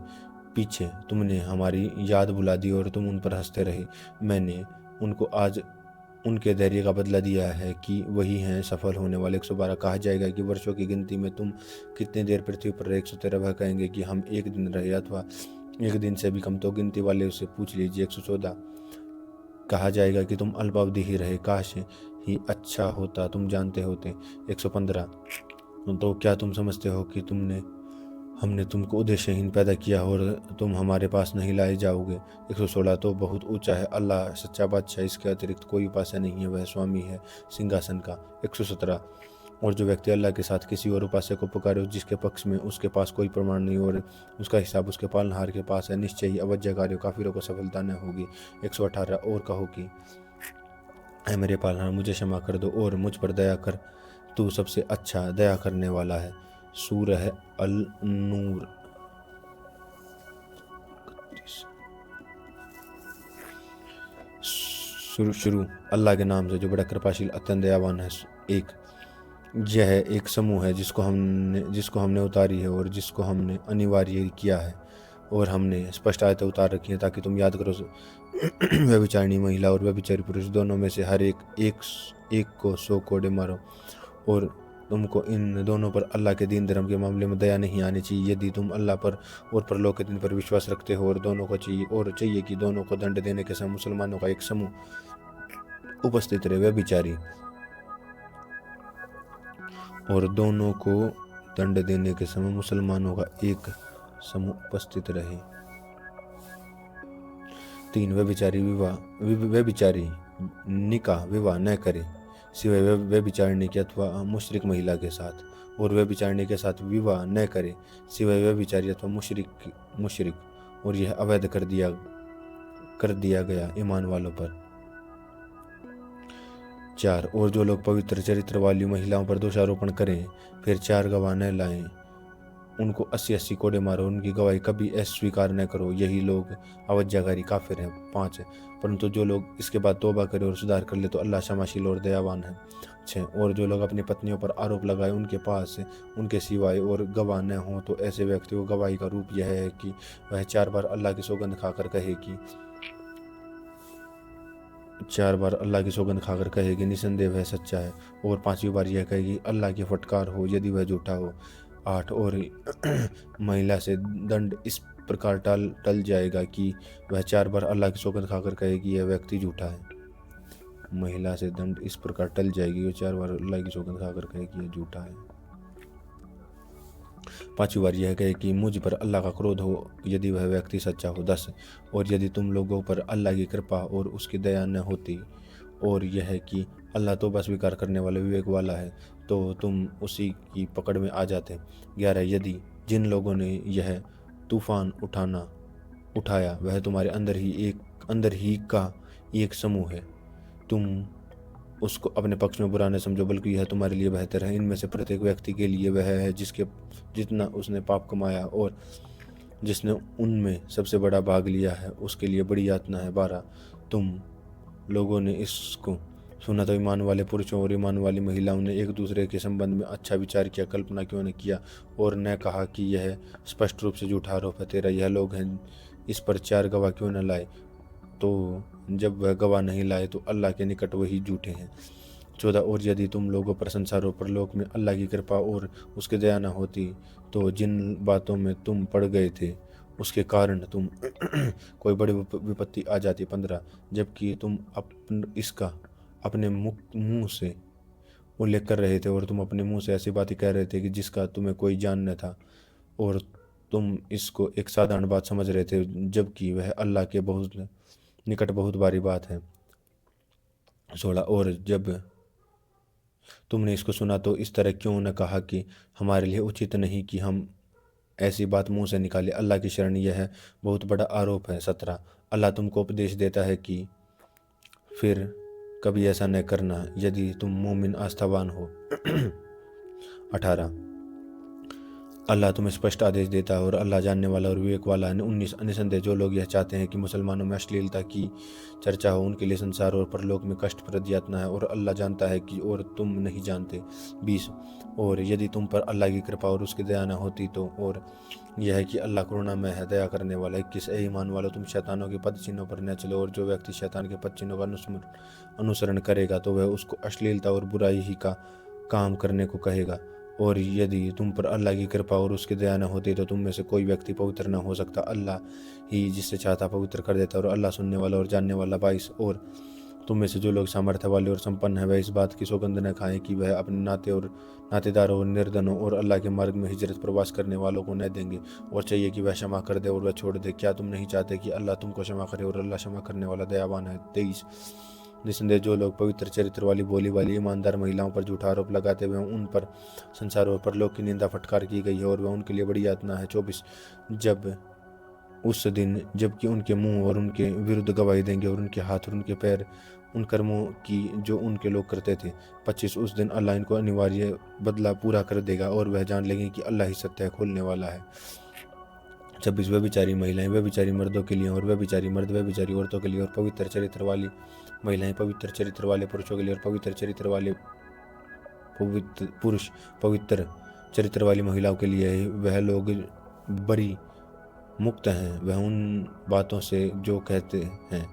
पीछे तुमने हमारी याद बुला दी और तुम उन पर हंसते रहे। मैंने उनको आज उनके धैर्य का बदला दिया है कि वही हैं सफल होने वाले। 112 कहा जाएगा कि वर्षों की गिनती में तुम कितनी देर पृथ्वी पर रहे। 113 वह कहेंगे कि हम एक दिन रहे अथवा एक दिन से भी कम, तो गिनती वाले उससे पूछ लीजिए। 114 कहा जाएगा कि तुम अल्पावधि ही रहे, काश ही अच्छा होता तुम जानते होते। 115 तो क्या तुम समझते हो कि हमने तुमको उद्देश्यहीन पैदा किया और तुम हमारे पास नहीं लाए जाओगे। 116 तो बहुत ऊंचा है अल्लाह सच्चा बादशाह, इसके अतिरिक्त कोई उपास्य नहीं है, वह स्वामी है सिंहासन का। 117 और जो व्यक्ति अल्लाह के साथ किसी और उपास्य को पुकारे जिसके पक्ष में उसके पास कोई प्रमाण नहीं और उसका हिसाब उसके पालनहार के पास है, निश्चय ही अवज्ञाकारियों काफिरों को सफलता न होगी। 118 और कहो कि ऐ मेरे पालनहार, मुझे क्षमा कर दो और मुझ पर दया कर, तू सबसे अच्छा दया करने वाला है। सूरह अल नूर। शुरू अल्लाह के नाम से जो बड़ा कृपाशील अत्यंत दयावान है। यह एक समूह है जिसको हमने उतारी है और जिसको हमने अनिवार्य किया है और हमने स्पष्ट आयतें उतार रखी हैं ताकि तुम याद करो। व्यभिचारिणी महिला और व्यभिचारी पुरुष दोनों में से हर एक को 100 कोड़े मारो और तुमको इन दोनों पर अल्लाह के दीन धर्म के मामले में दया नहीं आनी चाहिए। यदि तुम अल्लाह पर और परलोक के दिन पर विश्वास रखते हो और दोनों को चाहिए कि दोनों को दंड देने के समय मुसलमानों का एक समूह उपस्थित रहे। व्यभिचारी और दोनों को दंड देने के समय मुसलमानों का एक समूह उपस्थित रहे। 3 व्यभिचारी निकाह विवाह न करे सिवाय व्यभिचारिणी के अथवा मुशरिक महिला के साथ, और व्यभिचारिणी के साथ विवाह न करे सिवाय व्यभिचारी अथवा मुशरिक, और यह अवैध कर दिया गया ईमान वालों पर। 4 और जो लोग पवित्र चरित्र वाली महिलाओं पर दोषारोपण करें फिर 4 गवाह न लाएं, उनको 80-80 कोड़े मारो, उनकी गवाही कभी अस्वीकार न करो, यही लोग अवज्ञाकारी काफिर हैं। 5 परंतु जो लोग इसके बाद तौबा करे और सुधार कर ले तो अल्लाह क्षमाशील और दयावान है। 6 और जो लोग अपनी पत्नियों पर आरोप लगाए उनके पास उनके सिवाय और गवाह न हो तो ऐसे व्यक्ति को गवाही का रूप यह है कि वह 4 बार अल्लाह की सौगंध खाकर कहेगी निसंदेह वह सच्चा है, और 5वीं बार यह कहेगी अल्लाह की फटकार हो यदि वह झूठा हो। 8 और महिला से दंड इस प्रकार टल जाएगा कि वह 4 बार अल्लाह की सौगंध खाकर कहेगी यह व्यक्ति झूठा है। महिला से दंड इस प्रकार टल जाएगी वह 4 बार अल्लाह की सौगंध खाकर कहेगी यह झूठा है। 5वीं बार यह कहे कि मुझ पर अल्लाह का क्रोध हो यदि वह व्यक्ति सच्चा हो। 10 और यदि तुम लोगों पर अल्लाह की कृपा और उसकी दया न होती और यह है कि अल्लाह तौबा स्वीकार करने वाला विवेक वाला है तो तुम उसी की पकड़ में आ जाते। 11 यदि जिन लोगों ने यह तूफान उठाया वह तुम्हारे अंदर ही का एक समूह है, तुम उसको अपने पक्ष में बुरा न समझो बल्कि यह तुम्हारे लिए बेहतर है। इनमें से प्रत्येक व्यक्ति के लिए वह है जितना उसने पाप कमाया और जिसने उनमें सबसे बड़ा भाग लिया है उसके लिए बड़ी यातना है। 12 तुम लोगों ने इसको सुना तो ईमान वाले पुरुषों और ईमान वाली महिलाओं ने एक दूसरे के संबंध में अच्छा विचार किया, कल्पना क्यों न किया और न कहा कि यह स्पष्ट रूप से झूठा आरोप है तेरा। यह लोग हैं इस पर 4 गवाह क्यों न लाए, तो जब वह गवाह नहीं लाए तो अल्लाह के निकट वही झूठे हैं। 14 और यदि तुम लोगों पर संसारों पर लोक में अल्लाह की कृपा और उसकी दया न होती तो जिन बातों में तुम पड़ गए थे उसके कारण तुम कोई बड़ी विपत्ति आ जाती। 15 जबकि तुम इसका अपने मुंह से उल्लेख कर रहे थे और तुम अपने मुंह से ऐसी बातें कह रहे थे कि जिसका तुम्हें कोई जान न था, और तुम इसको एक साधारण बात समझ रहे थे, जबकि वह अल्लाह के बहुत निकट बहुत भारी बात है। 16 और जब तुमने इसको सुना तो इस तरह क्यों न कहा कि हमारे लिए उचित नहीं कि हम ऐसी बात मुंह से निकाले। अल्लाह की शरण यह है बहुत बड़ा आरोप है। 17 अल्लाह तुमको उपदेश देता है कि फिर कभी ऐसा न करना यदि तुम मोमिन आस्थावान हो। 18 अल्लाह तुम्हें स्पष्ट आदेश देता है और अल्लाह जानने वाला और विवेक वाला है। 19 निसंदेह जो लोग यह चाहते हैं कि मुसलमानों में अश्लीलता की चर्चा हो, उनके लिए संसार और परलोक में कष्टप्रद यातना है, और अल्लाह जानता है कि और तुम नहीं जानते। 20 और यदि तुम पर अल्लाह की कृपा और उसकी दया न होती तो, और यह है कि अल्लाह करुणामय है, दया करने वाला है। 21 ए ईमान वालों, तुम शैतानों के पद चिन्हों पर न चलो, और जो व्यक्ति शैतान के पद चिन्हों का अनुसरण करेगा तो वह उसको अश्लीलता और बुराई ही का काम करने को कहेगा। और यदि तुम पर अल्लाह की कृपा और उसकी दया न होती तो तुम में से कोई व्यक्ति पवित्र न हो सकता। अल्लाह ही जिससे चाहता पवित्र कर देता, और अल्लाह सुनने वाला और जानने वाला। 22 और तुम में से जो लोग सामर्थ्य वाले और संपन्न है, वह इस बात की सौगंध न खाएं कि वह अपने नाते और नातेदारों और निर्धनों और अल्लाह के मार्ग में हिजरत प्रवास करने वालों को न देंगे, और चाहिए कि वह क्षमा कर दे और वह छोड़ दे। क्या तुम नहीं चाहते कि अल्लाह तुमको क्षमा करे, और अल्लाह क्षमा करने वाला दयावान है। 23 निसंदेह जो लोग पवित्र चरित्र वाली, बोली वाली, ईमानदार महिलाओं पर झूठा आरोप लगाते हुए उन पर संसार और परलोक की निंदा फटकार की गई है, और वह उनके लिए बड़ी यातना है। 24 जब उस दिन जबकि उनके मुंह और उनके विरुद्ध गवाही देंगे, और उनके हाथ और उनके पैर उन कर्मों की जो उनके लोग करते थे। 25 उस दिन अल्लाह इनको अनिवार्य बदला पूरा कर देगा, और वह जान लेंगे कि अल्लाह ही सत्य खोलने वाला है। 26 वह बिचारी महिलाएं वह बिचारी मर्दों के लिए, और वह बिचारी मर्द वह बिचारी औरतों के लिए, और पवित्र चरित्र वाली महिलाएं पवित्र चरित्र वाले पुरुषों के लिए, और पवित्र चरित्र वाले पवित्र पुरुष पवित्र चरित्र वाली महिलाओं के लिए है। वह लोग बड़ी मुक्त हैं वह उन बातों से जो कहते हैं,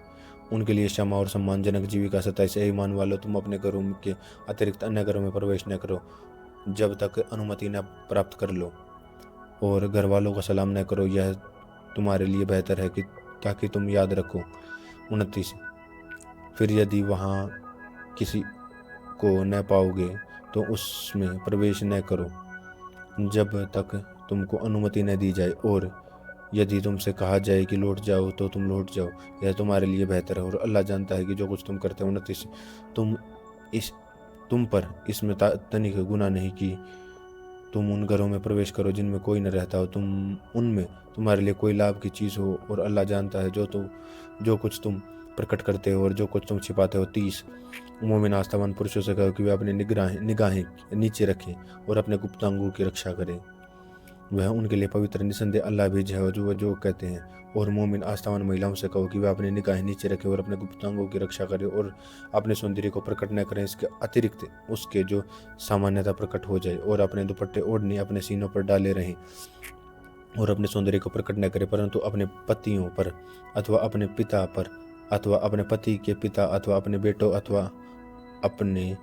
उनके लिए क्षमा और सम्मानजनक जीविका। 27 ईमान वालों, तुम अपने घरों के अतिरिक्त अन्य घरों में प्रवेश न करो जब तक अनुमति न प्राप्त कर लो, और घर वालों का सलाम न करो, यह तुम्हारे लिए बेहतर है कि ताकि तुम याद रखो। 29 फिर यदि वहाँ किसी को न पाओगे तो उसमें प्रवेश न करो जब तक तुमको अनुमति न दी जाए, और यदि तुमसे कहा जाए कि लौट जाओ तो तुम लौट जाओ, यह तुम्हारे लिए बेहतर है, और अल्लाह जानता है कि जो कुछ तुम करते हो। 29 तुम पर इसमें तनिक गुनाह नहीं कि तुम उन घरों में प्रवेश करो जिनमें कोई न रहता हो, तुम उनमें तुम्हारे लिए कोई लाभ की चीज़ हो, और अल्लाह जानता है जो कुछ तुम प्रकट करते हो और जो कुछ तुम छिपाते हो। 30 मोमिन आस्थावान पुरुषों से कहो कि वे अपनी निगाहें नीचे रखें और अपने गुप्तांगों की रक्षा करें, वह उनके लिए पवित्र। निसंदेह अल्लाह भी है जो कहते हैं। और मोमिन आस्थावान महिलाओं से कहो कि वह अपनी निगाहें नीचे रखें और अपने गुप्तांगों की रक्षा करें, और अपने सौंदर्य को प्रकट न करें इसके अतिरिक्त उसके जो सामान्यता प्रकट हो जाए, और अपने दुपट्टे ओढ़ने अपने सीनों पर डाले रहें, और अपने सौंदर्य को प्रकट न करें, परंतु अपने पतियों पर अथवा अपने पिता पर अथवा अपने पति के पिता अथवा अपने बेटों अथवा अपने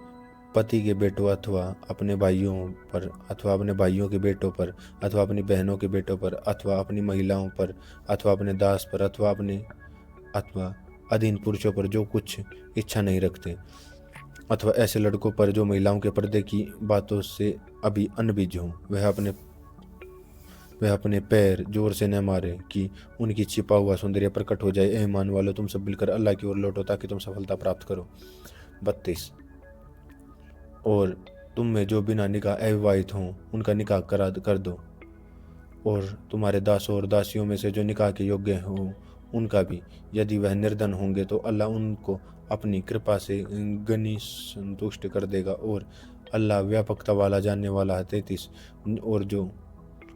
पति के बेटों अथवा अपने भाइयों पर अथवा अपने भाइयों के बेटों पर अथवा अपनी बहनों के बेटों पर अथवा अपनी महिलाओं पर अथवा अपने दास पर अथवा अधीन पुरुषों पर जो कुछ इच्छा नहीं रखते, अथवा ऐसे लड़कों पर जो महिलाओं के पर्दे की बातों से अभी अनभिज्ञ हों। वह अपने पैर जोर से न मारे कि उनकी छिपा हुआ सौंदर्य प्रकट हो जाए। ईमान वालों, तुम सब मिलकर अल्लाह की ओर लौटो ताकि तुम सफलता प्राप्त करो। 32 और तुम में जो बिना निकाह अविवाहित हों उनका निकाह कर दो, और तुम्हारे दासों और दासियों में से जो निकाह के योग्य हों उनका भी, यदि वह निर्धन होंगे तो अल्लाह उनको अपनी कृपा से गनी संतुष्ट कर देगा, और अल्लाह व्यापकता वाला जानने वाला है। 33 और जो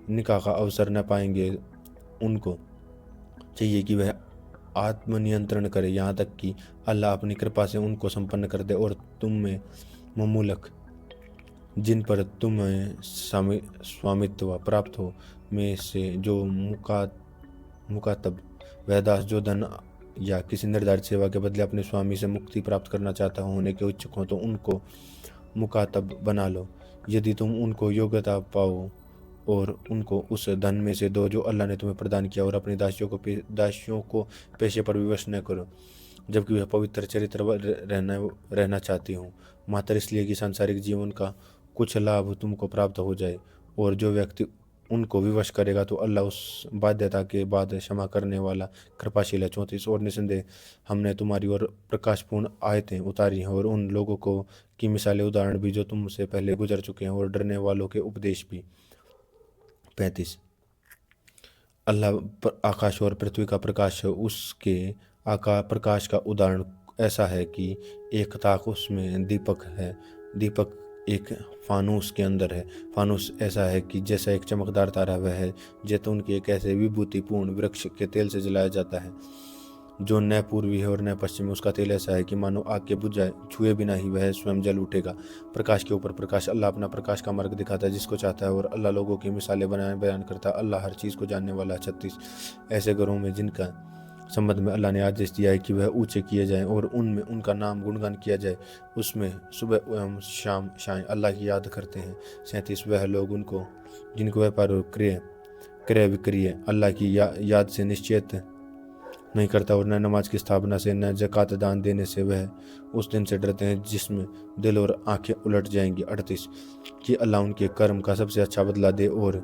निकाह का अवसर न पाएंगे उनको चाहिए कि वह आत्मनियंत्रण करे यहाँ तक कि अल्लाह अपनी कृपा से उनको संपन्न कर दे। और तुम में ममूलक जिन पर तुम्हें स्वामित्व प्राप्त हो में से जो मुकातब वह दास जो धन या किसी निर्धारित सेवा के बदले अपने स्वामी से मुक्ति प्राप्त करना चाहता होने के इच्छुक हो तो उनको मुकातब बना लो, यदि तुम उनको योग्यता पाओ, और उनको उस धन में से दो जो अल्लाह ने तुम्हें प्रदान किया, और अपनी दासियों को पेशे पर विवश न करो, जबकि वह पवित्र चरित्र रहना चाहती हूँ, मात्र इसलिए कि सांसारिक जीवन का कुछ लाभ तुमको प्राप्त हो जाए। और जो व्यक्ति उनको विवश करेगा तो अल्लाह उस बाध्यता के बाद क्षमा करने वाला कृपाशील है। 34 और निसंदेह हमने तुम्हारी ओर प्रकाशपूर्ण आयतें उतारी हैं और उन लोगों को की मिसालें उदाहरण भी जो तुमसे पहले गुजर चुके हैं और डरने वालों के उपदेश भी। 35 आकाश और पृथ्वी का प्रकाश है, उसके प्रकाश का उदाहरण ऐसा है कि एक ताक उसमें दीपक है, दीपक एक फानूस के अंदर है। फानूस ऐसा है कि जैसा एक चमकदार तारा वह है, जैतून के एक ऐसे विभूतिपूर्ण वृक्ष के तेल से जलाया जाता है जो न पूर्वी है और न पश्चिमी। उसका तेल ऐसा है कि मानो आग के बुझ जाए, छुए बिना ही वह स्वयं जल उठेगा। प्रकाश के ऊपर प्रकाश, अल्लाह अपना प्रकाश का मार्ग दिखाता है जिसको चाहता है और अल्लाह लोगों की मिसालें बयान करता है। अल्लाह हर चीज़ को जानने वाला है। 36 ऐसे घरों में जिनका संबंध में अल्लाह ने आदेश दिया है कि वह ऊंचे किए जाएं और उनमें उनका नाम गुणगान किया जाए, उसमें सुबह एवं शाम शाम अल्लाह की याद करते हैं। 37 वह लोग उनको जिनको व्यापार और क्रय विक्रय अल्लाह की याद से निश्चित नहीं करता और न नमाज की स्थापना से न ज़कात दान देने से वह उस दिन से डरते हैं जिसमें दिल और आंखें उलट जाएंगी। 38 कि अल्लाह उनके कर्म का सबसे अच्छा बदला दे और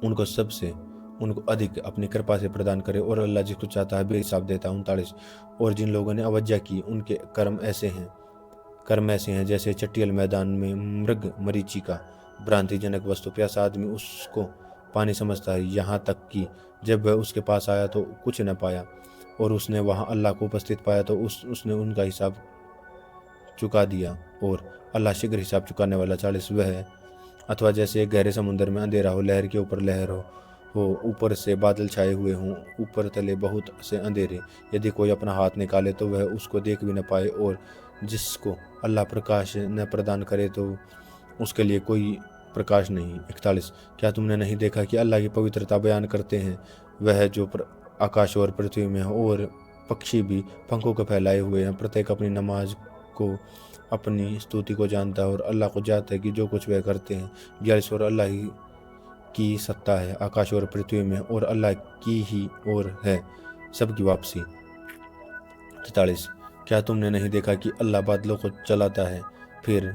उनको अधिक अपनी कृपा से प्रदान करे और अल्लाह जिसको चाहता है बेहिसाब देता है। 39 और जिन लोगों ने अवज्ञा की उनके कर्म ऐसे हैं जैसे चट्टियल मैदान में मृग मरीचिका, भ्रांतिजनक वस्तु। प्यासा आदमी उसको पानी समझता है, यहाँ तक कि जब वह उसके पास आया तो कुछ न पाया और उसने वहाँ अल्लाह को उपस्थित पाया तो उसने उनका हिसाब चुका दिया और अल्लाह शीघ्र हिसाब चुकाने वाला। 40 वह अथवा जैसे एक गहरे समुद्र में अंधेरा हो, लहर के ऊपर लहर हो, ऊपर से बादल छाए हुए हों, ऊपर तले बहुत से अंधेरे, यदि कोई अपना हाथ निकाले तो वह उसको देख भी न पाए और जिसको अल्लाह प्रकाश न प्रदान करे तो उसके लिए कोई प्रकाश नहीं। 41 क्या तुमने नहीं देखा कि अल्लाह की पवित्रता बयान करते हैं वह जो आकाश और पृथ्वी में है और पक्षी भी पंखों को फैलाए हुए हैं, प्रत्येक अपनी नमाज को अपनी स्तुति को जानता है और अल्लाह को जानता है कि जो कुछ वह करते हैं। 42 और अल्लाह ही की सत्ता है आकाश और पृथ्वी में और अल्लाह की ही और है सबकी वापसी। 43 क्या तुमने नहीं देखा कि अल्लाह बादलों को चलाता है, फिर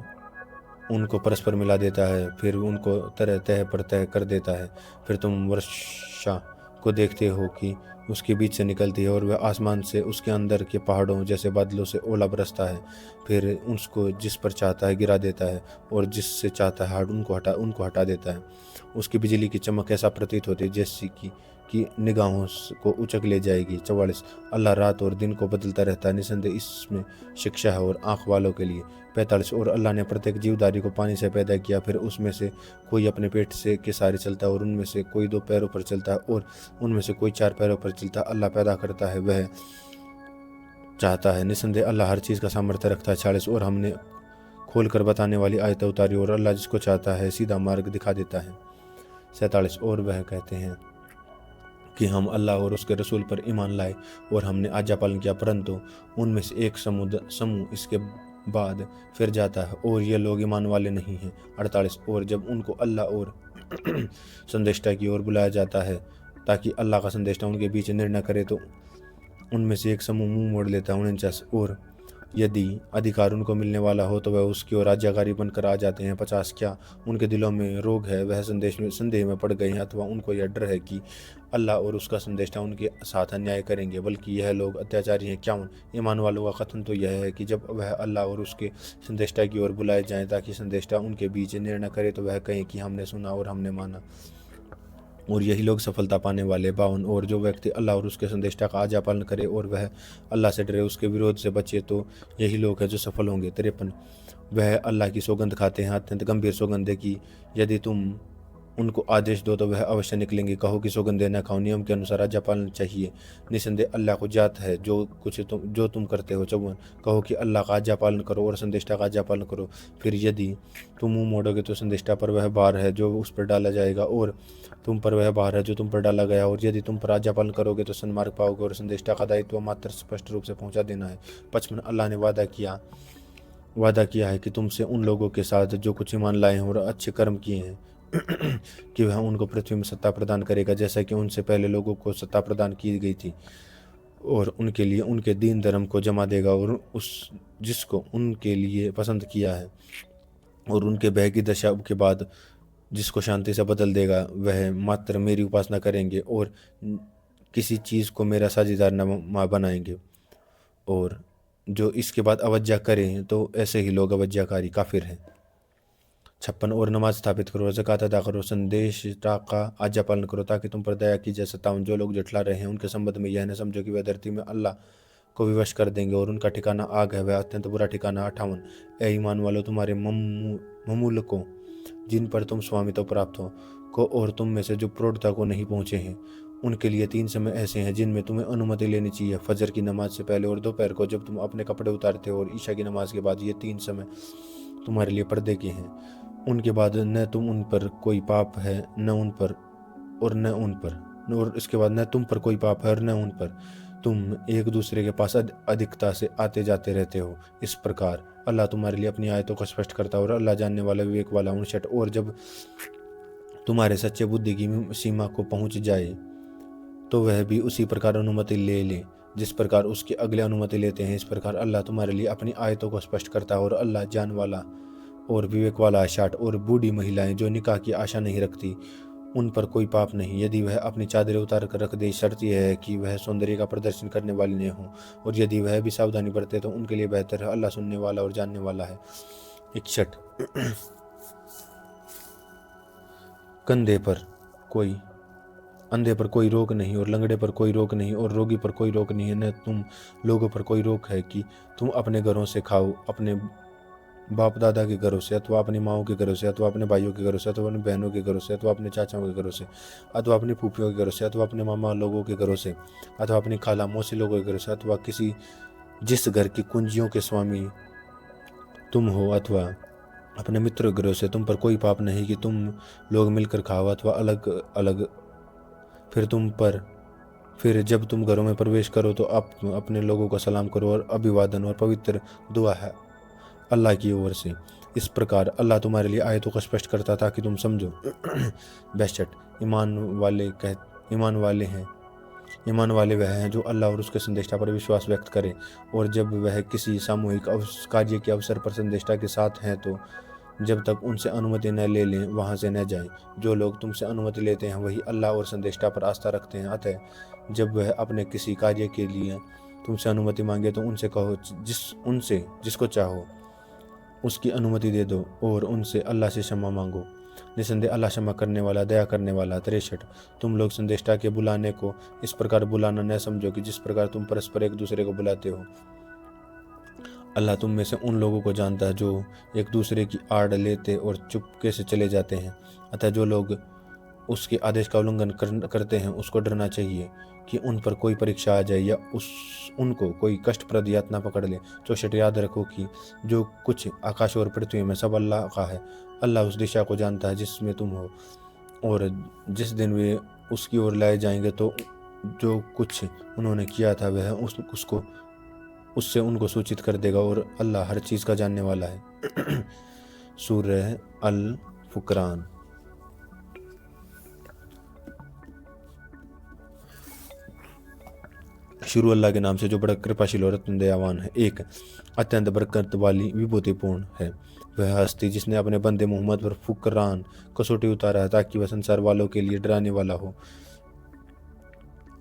उनको परस्पर मिला देता है, फिर उनको तह पर तह कर देता है, फिर तुम वर्षा को देखते हो कि उसके बीच से निकलती है और वह आसमान से उसके अंदर के पहाड़ों जैसे बादलों से ओला बरसता है, फिर उसको जिस पर चाहता है गिरा देता है और जिससे चाहता है उनको हटा देता है। उसकी बिजली की चमक ऐसा प्रतीत होती है जैसी कि निगाहों को उचक ले जाएगी। 44 अल्लाह रात और दिन को बदलता रहता है, निसंदेह इसमें शिक्षा है और आँख वालों के लिए। 45 और अल्लाह ने प्रत्येक जीवधारी को पानी से पैदा किया, फिर उसमें से कोई अपने पेट से के सहारे चलता है और उनमें से कोई 2 पैरों पर चलता है और उनमें से कोई 4 पैरों पर चलता है। अल्लाह पैदा करता है वह चाहता है, निसंदेह अल्लाह हर चीज़ का सामर्थ्य रखता है। 46 और हमने खोल कर बताने वाली आयतें उतारी और अल्लाह जिसको चाहता है सीधा मार्ग दिखा देता है। 47 और वह कहते हैं कि हम अल्लाह और उसके रसूल पर ईमान लाए और हमने आज्ञा पालन किया, परंतु उनमें से एक समूह इसके बाद फिर जाता है और ये लोग ईमान वाले नहीं हैं। 48 और जब उनको अल्लाह और संदेष्टा की ओर बुलाया जाता है ताकि अल्लाह का संदेष्टा उनके बीच निर्णय करे तो उनमें से एक समूह मुंह मोड़ लेता है। 49 और यदि अधिकार उनको मिलने वाला हो तो वह उसकी ओर आज्ञाकारी बनकर आ जाते हैं। 50 क्या उनके दिलों में रोग है, वह संदेह में पड़ गए हैं, अथवा उनको यह डर है कि अल्लाह और उसका संदेष्टा उनके साथ अन्याय करेंगे, बल्कि यह लोग अत्याचारी हैं। क्या ईमान वालों का कथन तो यह है कि जब वह अल्लाह और उसके संदेष्टा की ओर बुलाए जाएं ताकि संदेष्टा उनके बीच निर्णय करे तो वह कहें कि हमने सुना और हमने माना, और यही लोग सफलता पाने वाले। 52 और जो व्यक्ति अल्लाह और उसके संदेष्टा का आज्ञा पालन करे और वह अल्लाह से डरे, उसके विरोध से बचे, तो यही लोग हैं जो सफल होंगे। 53 वह अल्लाह की सौगंध खाते हैं, अत्यंत गंभीर सौगंध है कि यदि तुम उनको आदेश दो तो वह अवश्य निकलेंगे। कहो कि सौगंध न खाओ, नियम के अनुसार आज्ञा पालन चाहिए, निसंदेह अल्लाह को जात है जो तुम करते हो। 54 कहो कि अल्लाह का आज्ञा पालन करो और संदेष्टा का आज्ञा पालन करो, फिर यदि तुम मुँह मोड़ोगे तो संदेष्टा पर वह भार है जो उस पर डाला जाएगा और तुम पर वह भार है जो तुम पर डाला गया, और यदि तुम पर आज्ञा पालन करोगे तो सन्मार्ग पाओगे और संदेष्टा का दायित्व मात्र स्पष्ट रूप से पहुंचा देना है। 55 अल्लाह ने वादा किया है कि तुमसे उन लोगों के साथ जो कुछ ईमान लाए हैं और अच्छे कर्म किए हैं कि वह उनको पृथ्वी में सत्ता प्रदान करेगा जैसा कि उनसे पहले लोगों को सत्ता प्रदान की गई थी। और उनके लिए उनके दीन धर्म को जमा देगा, और उस जिसको उनके लिए पसंद किया है और उनके भय की दशा के बाद जिसको शांति से बदल देगा, वह मात्र मेरी उपासना करेंगे और किसी चीज़ को मेरा साझेदार न बनाएंगे। और जो इसके बाद अवज्ञा करें तो ऐसे ही लोग अवज्ञाकारी काफिर हैं। 56 और नमाज स्थापित करो, ज़कात अदा करो, संदेशता का आज्ञा पालन करो, ताकि तुम पर दया की जाए। 57 जो लोग झुठला रहे हैं उनके संबंध में यह न समझो कि वह धरती में अल्लाह को विवश कर देंगे और उनका ठिकाना आग है, वह अत्यंत बुरा ठिकाना। 58 ए ईमान वालों, तुम्हारे ममूलकों जिन पर तुम स्वामित्व प्राप्त हो को और तुम में से जो प्रौढ़ता को नहीं पहुँचे हैं, उनके लिए 3 समय ऐसे हैं जिनमें तुम्हें अनुमति लेनी चाहिए। फजर की नमाज से पहले और दोपहर को जब तुम अपने कपड़े उतारते हो, और ईशा की नमाज के बाद। ये 3 समय तुम्हारे लिए पर्दे के हैं। उनके बाद न तुम उन पर कोई पाप है न उन पर, और इसके बाद न तुम पर कोई पाप है और न उन पर। तुम एक दूसरे के पास अधिकता से आते जाते रहते हो। इस प्रकार अल्लाह तुम्हारे लिए अपनी आयतों को स्पष्ट करता है और अल्लाह जानने वाला, विवेक वाला। 59 और जब तुम्हारे सच्चे बुद्धि की सीमा को पहुंच जाए तो वह भी उसी प्रकार अनुमति ले ले जिस प्रकार उसके अगले अनुमति लेते हैं। इस प्रकार अल्लाह तुम्हारे लिए अपनी आयतों को स्पष्ट करता है और अल्लाह जान वाला और विवेक वाला है। 60 और बूढ़ी महिलाएं जो निकाह की आशा नहीं रखती, उन पर कोई पाप नहीं यदि वह अपनी चादरें उतार कर रख दे। शर्त यह है कि वह सौंदर्य का प्रदर्शन करने वाली न हो, और यदि वह भी सावधानी बरते तो उनके लिए बेहतर है। अल्लाह सुनने वाला और जानने वाला है। 61 अंधे पर कोई रोक नहीं और लंगड़े पर कोई रोक नहीं और रोगी पर कोई रोक नहीं है। न तुम लोगों पर कोई रोक है कि तुम अपने घरों से खाओ, अपने बाप दादा के घरों से, अथवा अपनी माओं के घरों से, अथवा अपने भाइयों के घरों से, अथवा अपनी बहनों के घरों से, अथवा अपने चाचाओं के घरों से, अथवा अपनी फूफियों के घरों से, अथवा अपने मामा लोगों के घरों से, अथवा अपनी खाला मौसी लोगों के घरों से, अथवा किसी जिस घर की कुंजियों के स्वामी तुम हो, अथवा अपने मित्रों के घरों से। तुम पर कोई पाप नहीं कि तुम लोग मिलकर खाओ अथवा अलग अलग। फिर जब तुम घरों में प्रवेश करो तो अपने लोगों को सलाम करो और अभिवादन और पवित्र दुआ है अल्लाह की ओर से। इस प्रकार अल्लाह तुम्हारे लिए आयतों को स्पष्ट करता ताकि तुम समझो। 62 ईमान वाले वह हैं जो अल्लाह और उसके संदेशा पर विश्वास व्यक्त करें, और जब वह किसी सामूहिक कार्य के अवसर पर संदेशा के साथ हैं तो जब तक उनसे अनुमति न ले लें वहाँ से न जाएं। जो लोग तुमसे अनुमति लेते हैं वही अल्लाह और संदेशा पर आस्था रखते हैं। अतः जब वह अपने किसी कार्य के लिए तुमसे अनुमति मांगे तो उनसे कहो, जिसको चाहो उसकी अनुमति दे दो और उनसे अल्लाह से क्षमा मांगो। निसंदेह अल्लाह क्षमा करने वाला, दया करने वाला। 63 तुम लोग संदेशा के बुलाने को इस प्रकार बुलाना न समझो कि जिस प्रकार तुम परस्पर एक दूसरे को बुलाते हो। अल्लाह तुम में से उन लोगों को जानता है जो एक दूसरे की आड़ लेते और चुपके से चले जाते हैं। अतः जो लोग उसके आदेश का उल्लंघन करते हैं उसको डरना चाहिए कि उन पर कोई परीक्षा आ जाए या उनको कोई कष्टप्रद यातना पकड़ ले। 64 याद रखो कि जो कुछ आकाश और पृथ्वी में सब अल्लाह का है। अल्लाह उस दिशा को जानता है जिसमें तुम हो, और जिस दिन वे उसकी ओर लाए जाएंगे तो जो कुछ उन्होंने किया था वह उससे उनको सूचित कर देगा, और अल्लाह हर चीज़ का जानने वाला है। सूरह अल फुकरान। शुरू अल्लाह के नाम से जो बड़ा कृपाशील और अत्यंत दयावान है। 1 अत्यंत बरकत वाली विभूतिपूर्ण है वह हस्ती जिसने अपने बंदे मोहम्मद पर फुकरान कसौटी उतारा है ताकि वह संसार वालों के लिए डराने वाला हो।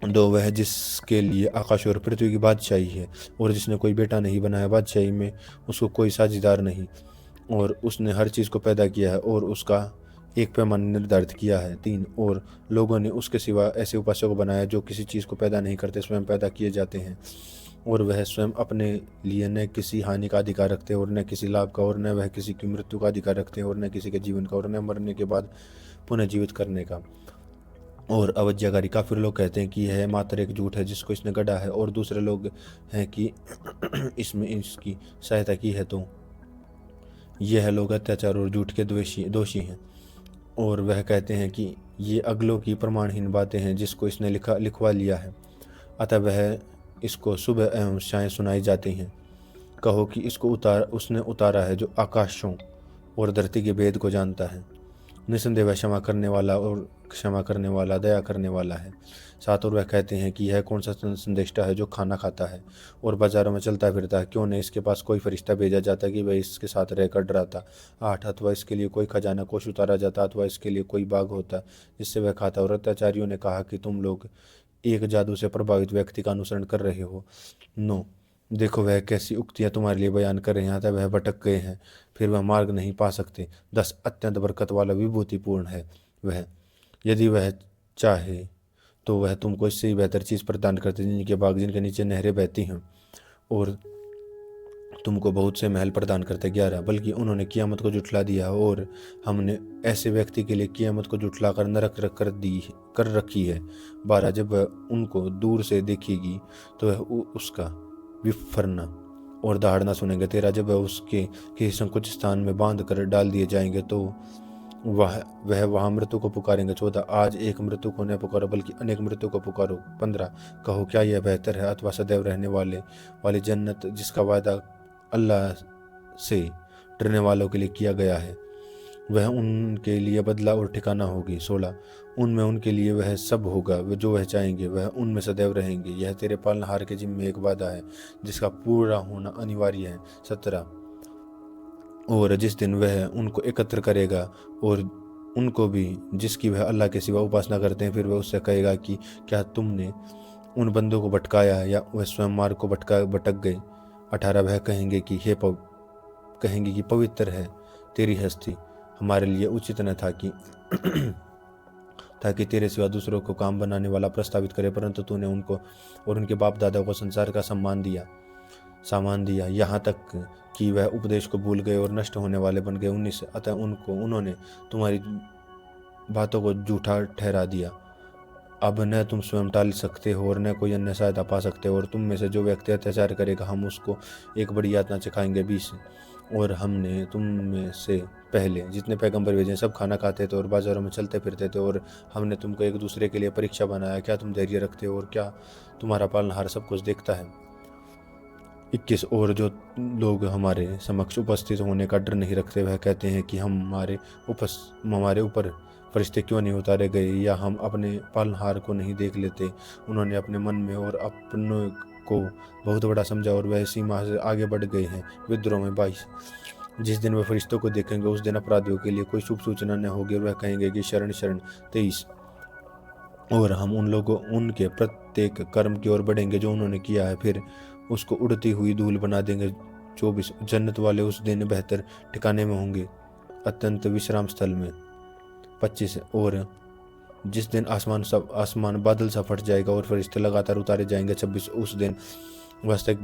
2 वह जिसके लिए आकाश और पृथ्वी की बादशाही है और जिसने कोई बेटा नहीं बनाया, बादशाही में उसको कोई साझेदार नहीं, और उसने हर चीज़ को पैदा किया है और उसका एक पैमाना निर्धारित किया है। 3 और लोगों ने उसके सिवा ऐसे उपासकों को बनाया जो किसी चीज़ को पैदा नहीं करते, स्वयं पैदा किए जाते हैं, और वह स्वयं अपने लिए न किसी हानि का अधिकार रखते और न किसी लाभ का, और न वह किसी की मृत्यु का अधिकार रखते और न किसी के जीवन का, और न मरने के बाद पुनः जीवित करने का। और अवज्ञाकारी काफिर लोग कहते हैं कि यह मात्र एक झूठ है जिसको इसने गढ़ा है, और दूसरे लोग हैं कि इसमें इसकी सहायता की है। तो यह लोग अत्याचार और झूठ के दोषी हैं, और वह कहते हैं कि ये अगलों की प्रमाणहीन बातें हैं जिसको इसने लिखवा लिया है, अतः वह इसको सुबह एवं शाम सुनाई जाती हैं। कहो कि उसने उतारा है जो आकाशों और धरती के भेद को जानता है, निसंदेह वह क्षमा करने वाला दया करने वाला है। 7 और वह कहते हैं कि यह कौन सा संदेष्टा है जो खाना खाता है और बाजारों में चलता फिरता है, क्यों नहीं इसके पास कोई फरिश्ता भेजा जाता कि वह इसके साथ रहकर डराता। 8 अथवा इसके लिए कोई खजाना कोष उतारा जाता, अथवा इसके लिए कोई बाग होता जिससे वह खाता। और अत्याचारियों ने कहा कि तुम लोग एक जादू से प्रभावित व्यक्ति का अनुसरण कर रहे हो। 9 देखो वह कैसी उक्तियां तुम्हारे लिए बयान कर रहे हैं, अतः वह भटक गए हैं, फिर वह मार्ग नहीं पा सकते। 10 अत्यंत बरकत वाला विभूतिपूर्ण है वह, यदि वह चाहे तो वह तुमको इससे ही बेहतर चीज़ प्रदान करते, जिनके बाग जिनके नीचे नहरें बहती हैं, और तुमको बहुत से महल प्रदान करते। 11 बल्कि उन्होंने कियामत को जुठला दिया, और हमने ऐसे व्यक्ति के लिए कियामत को जुठला कर नरक कर रखी है। 12 जब वह उनको दूर से देखेगी तो वह उसका विफरना और दहाड़ना सुनेंगे। 13 जब वह उसके किसी संकुचित स्थान में बांध कर डाल दिए जाएंगे तो वह वहाँ मृत्यु को पुकारेंगे। 14 आज एक मृत्यु को न पुकारो बल्कि अनेक मृत्यु को पुकारो। 15 कहो क्या यह बेहतर है अथवा सदैव रहने वाली जन्नत जिसका वायदा अल्लाह से डरने वालों के लिए किया गया है, वह उनके लिए बदला और ठिकाना होगी। 16 उनमें उनके लिए वह सब होगा जो वह चाहेंगे, वह उनमें सदैव रहेंगे। यह तेरे पालनहार के जिम्मे एक वादा है जिसका पूरा होना अनिवार्य है। 17 और जिस दिन वह उनको एकत्र करेगा और उनको भी जिसकी वह अल्लाह के सिवा उपासना करते हैं, फिर वह उससे कहेगा कि क्या तुमने उन बंदों को भटकाया या वह स्वयं मार्ग को भटक गए। 18 वह कहेंगे कि पवित्र है तेरी हस्ती, हमारे लिए उचित न था कि ताकि तेरे सिवा दूसरों को काम बनाने वाला प्रस्तावित करे, परंतु तूने उनको और उनके बाप दादा को संसार का सामान दिया, यहाँ तक कि वह उपदेश को भूल गए और नष्ट होने वाले बन गए। 19 अतः उन्होंने तुम्हारी बातों को झूठा ठहरा दिया। अब न तुम स्वयं टाल सकते हो और न कोई अन्य सहायता पा सकते हो, और तुम में से जो व्यक्ति अत्याचार करेगा हम उसको एक बड़ी यातना चखाएंगे। 20 और हमने तुम में से पहले जितने पैगंबर भेजे सब खाना खाते थे और बाजारों में चलते फिरते थे, और हमने तुमको एक दूसरे के लिए परीक्षा बनाया, क्या तुम धैर्य रखते हो और क्या तुम्हारा पालनहार सब कुछ देखता है। 21 और जो लोग हमारे समक्ष उपस्थित होने का डर नहीं रखते वह कहते हैं कि हमारे ऊपर फरिश्ते क्यों नहीं उतारे गए, या हम अपने पालनहार को नहीं देख लेते। उन्होंने अपने मन में और अपनों को बहुत बड़ा समझा और वह सीमा से आगे बढ़ गए हैं। विद्रोह में 22 जिस दिन वह फरिश्तों को देखेंगे उस दिन अपराधियों के लिए कोई शुभ सूचना न होगी और वह कहेंगे कि शरण शरण। 23 और हम उनके प्रत्येक कर्म की ओर बढ़ेंगे जो उन्होंने किया है, फिर उसको उड़ती हुई धूल बना देंगे। 24 जन्नत वाले उस दिन बेहतर ठिकाने में होंगे, अत्यंत विश्राम स्थल में। 25 और जिस दिन आसमान बादल सा फट जाएगा और फरिश्ते लगातार उतारे जाएंगे। 26 उस दिन वास्तविक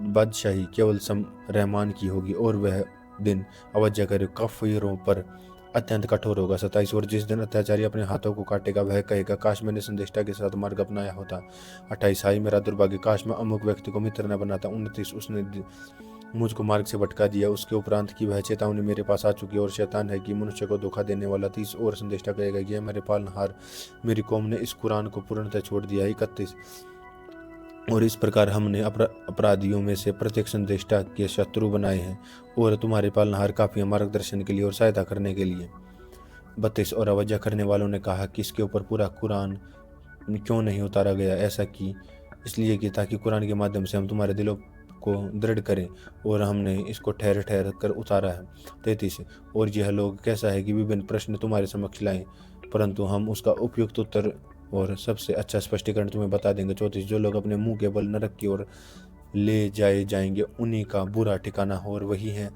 बादशाही केवल रहमान की होगी और वह दिन अवज्ञा करे काफिरों पर अत्यंत कठोर होगा। 27 और जिस दिन अत्याचारी अपने हाथों को काटेगा वह कहेगा काश मैंने संदेष्टा के साथ मार्ग अपनाया होता। 28 हाय मेरा दुर्भाग्य, काश मैं अमुक व्यक्ति को मित्र न बनाता। 29 उसने मुझको मार्ग से भटका दिया, उसके उपरांत की वह चेतावनी मेरे पास आ चुकी है और शैतान है कि मनुष्य को धोखा देने वाला। 30 और संदेष्टा कहेगा कि मेरे पालनहार मेरी कौम ने इस कुरान को पूर्णतः छोड़ दिया। 31 और इस प्रकार हमने अपराधियों में से प्रत्येक संदेष्टा के शत्रु बनाए हैं और तुम्हारे पालनहार काफी मार्गदर्शन के लिए और सहायता करने के लिए। 32 और अवज्ञा करने वालों ने कहा कि इसके ऊपर पूरा कुरान क्यों नहीं उतारा गया, ऐसा कि इसलिए कि ताकि कुरान के माध्यम से हम तुम्हारे दिलों को दृढ़ करें, और हमने इसको ठहर ठहर कर उतारा है। 33 और यह लोग कैसा है कि विभिन्न प्रश्न तुम्हारे समक्ष लाएं, परंतु हम उसका उपयुक्त उत्तर और सबसे अच्छा स्पष्टीकरण तुम्हें बता देंगे। 34 जो लोग अपने मुंह के बल नरक की ओर ले जाएंगे उन्हीं का बुरा ठिकाना हो, और वही है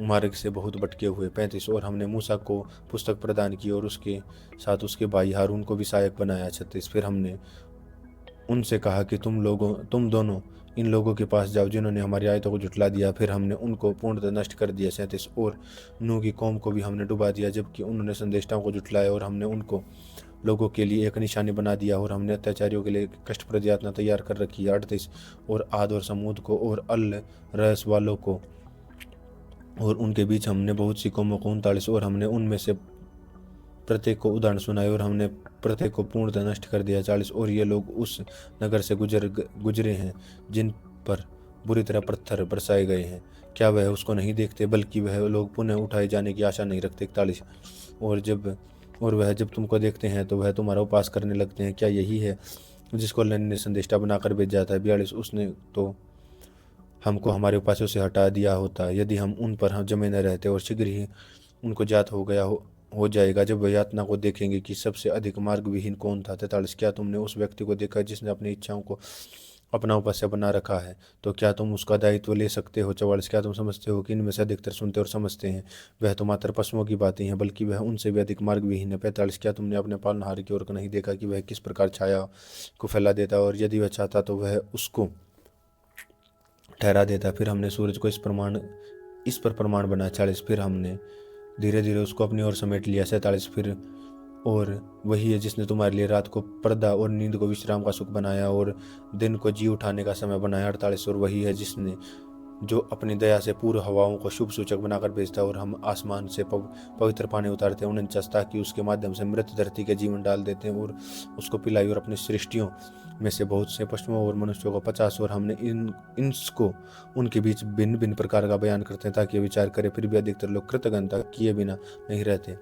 मार्ग से बहुत भटके हुए। 35 और हमने मूसा को पुस्तक प्रदान की और उसके साथ उसके भाई हारून को भी सहायक बनाया। 36 फिर हमने उनसे कहा कि तुम दोनों इन लोगों के पास जाओ जिन्होंने हमारी आयतों को झुठला दिया, फिर हमने उनको पूर्णतः नष्ट कर दिया। 37 और नूह की कौम को भी हमने डुबा दिया जबकि उन्होंने संदेष्टाओं को झुठलाया, और हमने उनको लोगों के लिए एक निशानी बना दिया, और हमने अत्याचारियों के लिए कष्टप्रद यातना तैयार कर रखी है। 38 और आद और समूद को और अल रस वालों को और उनके बीच हमने बहुत सी कौमों को 39 और हमने उनमें से प्रत्येक को उदाहरण सुनाए और हमने प्रत्येक को पूर्णतः नष्ट कर दिया। 40 और ये लोग उस नगर से गुजरे हैं जिन पर बुरी तरह पत्थर बरसाए गए हैं। क्या वह उसको नहीं देखते, बल्कि वह लोग पुनः उठाए जाने की आशा नहीं रखते। 41 और वह जब तुमको देखते हैं तो वह तुम्हारा उपास करने लगते हैं। क्या यही है जिसको अल्लाह ने संदेशा बनाकर भेजा था? 42 उसने तो हमको हमारे उपासों से हटा दिया होता, यदि हम उन पर हम जमे न रहते, और शीघ्र ही उनको ज्ञात हो जाएगा जब वह यातना को देखेंगे कि सबसे अधिक मार्ग विहीन कौन था। 43 क्या तुमने उस व्यक्ति को देखा जिसने अपनी इच्छाओं को अपना उपास्य बना रखा है? तो क्या तुम उसका दायित्व ले सकते हो? 44 क्या तुम समझते हो कि इनमें से अधिकतर सुनते और समझते हैं? वह तो मात्र पशुओं की बातें हैं, बल्कि वह उनसे भी अधिक मार्ग विहीन है। 45 क्या तुमने अपने पालनहार की ओर नहीं देखा कि वह किस प्रकार छाया को फैला देता, और यदि वह चाहता तो वह उसको ठहरा देता। फिर हमने सूरज को इस पर प्रमाण बनाया। 40 फिर हमने धीरे धीरे उसको अपनी ओर समेट लिया। 47 फिर और वही है जिसने तुम्हारे लिए रात को पर्दा और नींद को विश्राम का सुख बनाया और दिन को जी उठाने का समय बनाया। 48 और वही है जिसने जो अपनी दया से पूर्व हवाओं को शुभ सूचक बनाकर भेजता है और हम आसमान से पवित्र पानी उतारते हैं। 49 ताकि उसके माध्यम से मृत धरती के जीवन डाल देते हैं और उसको पिलाई, और अपनी सृष्टियों में से बहुत से पशुओं और मनुष्यों को 50 और हमने इनको उनके बीच भिन्न भिन्न प्रकार का बयान करते हैं ताकि विचार करें। फिर भी अधिकतर लोग कृतज्ञता किए बिना नहीं रहते।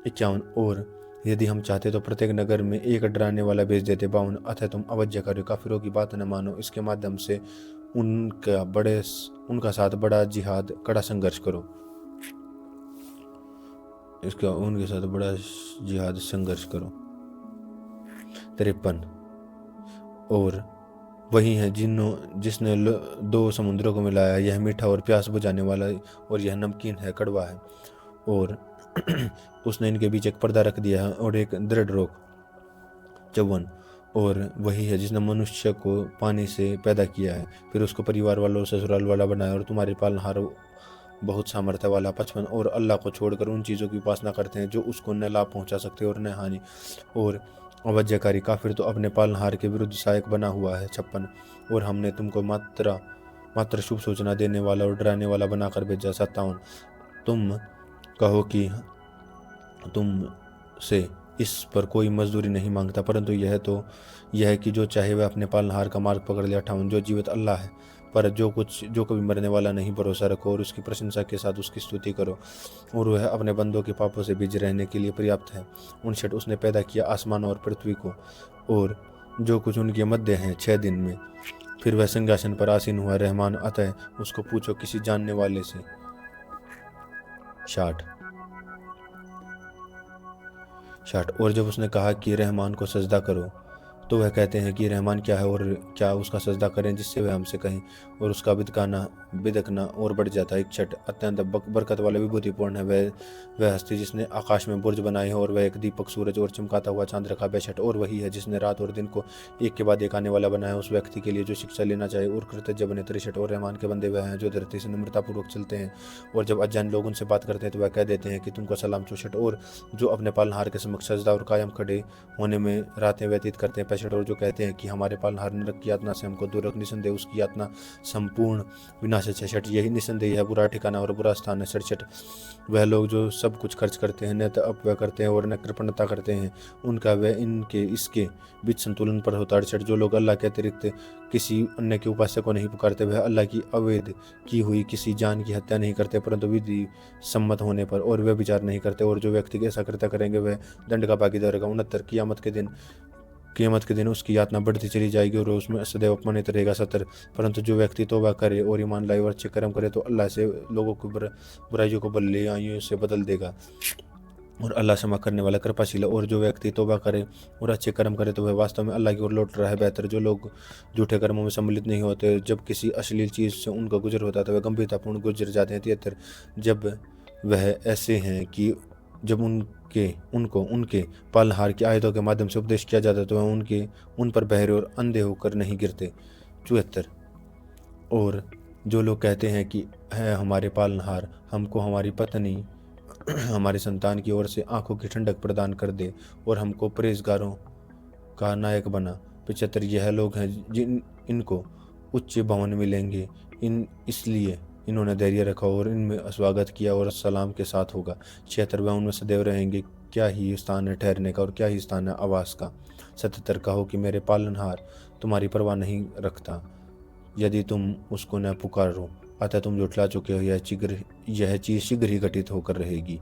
51 और यदि हम चाहते तो प्रत्येक नगर में एक डराने वाला भेज देते। 52 अतः तुम अवज्ञा करो, काफिरों की बात न मानो, इसके माध्यम से उनका साथ बड़ा जिहाद कड़ा संघर्ष करो। उनके साथ बड़ा जिहाद संघर्ष करो। 53 और वही है जिसने दो समुद्रों को मिलाया, यह मीठा और प्यास बुझाने वाला और यह नमकीन है, कड़वा है, और उसने इनके बीच एक पर्दा रख दिया है और एक दृढ़ रोक। 54 और वही है जिसने मनुष्य को पानी से पैदा किया है, फिर उसको परिवार वालों ससुराल वाला बनाया और तुम्हारे पालनहार बहुत सामर्थ्य वाला। 55 और अल्लाह को छोड़कर उन चीज़ों की उपासना करते हैं जो उसको न लाभ पहुंचा सकते और न हानि। और अवज्ञाकारी काफिर तो अपने पालनहार के विरुद्ध सहायक बना हुआ है। 56 और हमने तुमको मात्र शुभ सूचना देने वाला और डराने वाला बनाकर भेजा। 57 तुम कहो कि तुम से इस पर कोई मजदूरी नहीं मांगता, परंतु यह है कि जो चाहे वह अपने पालनहार का मार्ग पकड़ ले। 58 जो जीवित अल्लाह है, पर जो कभी मरने वाला नहीं, भरोसा रखो और उसकी प्रशंसा के साथ उसकी स्तुति करो, और वह अपने बंदों के पापों से भिज रहने के लिए पर्याप्त है। 59 उसने पैदा किया आसमान और पृथ्वी को और जो कुछ उनके मध्य है 6 दिन में, फिर वह सिंहासन पर आसीन हुआ रहमान, अतः उसको पूछो किसी जानने वाले से। 60 और जब उसने कहा कि रहमान को सजदा करो, तो वह कहते हैं कि रहमान क्या है और क्या उसका सजदा करें, जिससे वह हमसे कहें, और उसका बिदकना और बढ़ जाता है। 61 अत्यंत बरकत वाला विभूतिपूर्ण है वह हस्ती जिसने आकाश में बुर्ज बनाए हैं और वह एक दीपक सूरज और चमकाता हुआ चांद रखा। 62 और वही है जिसने रात और दिन को एक के बाद एक आने वाला बनाया, उस व्यक्ति के लिए जो शिक्षा लेना चाहे और कृतज्ञ बने। 63 और रहमान के बंदे वह हैं जो धरती से नम्रतापूर्वक चलते हैं, और जब अजान लोग उनसे बात करते हैं तो वह कह देते हैं कि तुमको सलाम। 64 और जो अपने पालनहार के समक्ष सजदा और कायम खड़े होने में रातें व्यतीत करते हैं। 65 और जो कहते हैं कि हमारे पालनहार नरक की यातना से हमको दूर रख, निसंदेह उसकी यातना संपूर्ण विनाश है। 66 यही निसंदेह है बुरा ठिकाना और बुरा स्थान है। 67 वह लोग जो सब कुछ खर्च करते हैं, न तो अपव्यय करते हैं और न कृपणता करते हैं, उनका वह इसके बीच संतुलन पर होता है। 68 जो लोग अल्लाह के अतिरिक्त किसी अन्य के उपास्य को नहीं पुकारते, वह अल्लाह की अवैध की हुई किसी जान की हत्या नहीं करते, परंतु विधि सम्मत होने पर, और वे विचार नहीं करते, और जो व्यक्ति ऐसा कृत्य करेंगे वह दंड का भागीदार होगा। 69 कियामत के दिन उसकी यातना बढ़ती चली जाएगी और उसमें सदैव अपमानित रहेगा। 70 परंतु जो व्यक्ति तौबा करे और ईमान लाए और अच्छे कर्म करे तो अल्लाह से लोगों की बुराइयों को भलाइयों से बदल देगा, और अल्लाह क्षमा करने वाला कृपाशील। और जो व्यक्ति तौबा करे और अच्छे कर्म करे तो वह वास्तव में अल्लाह की ओर लौट रहा है। बेहतर जो लोग झूठे कर्मों में सम्मिलित नहीं होते, जब किसी अश्लील चीज़ से उनका गुजर होता है तो वह गंभीरतापूर्ण गुजर जाते हैं। 73 जब वह ऐसे हैं कि जब उनको उनके पालनहार की आयतों के माध्यम से उपदेश किया जाता है तो वह उन पर बहरे और अंधे होकर नहीं गिरते। 74 और जो लोग कहते हैं कि है हमारे पालनहार हमको हमारी पत्नी हमारे संतान की ओर से आंखों की ठंडक प्रदान कर दे और हमको परहेजगारों का नायक बना। 75 यह लोग हैं जिन इनको उच्च भवन मिलेंगे, इसलिए इन्होंने धैर्य रखा और इनमें स्वागत किया और सलाम के साथ होगा। 76 वह उनमें सदैव रहेंगे, क्या ही स्थान है ठहरने का और क्या ही स्थान है आवास का। 77 कहो कि मेरे पालनहार तुम्हारी परवाह नहीं रखता, यदि तुम उसको न पुकारो, अतः तुम जुटला चुके हो, यह चीज़ शीघ्र ही घटित होकर रहेगी।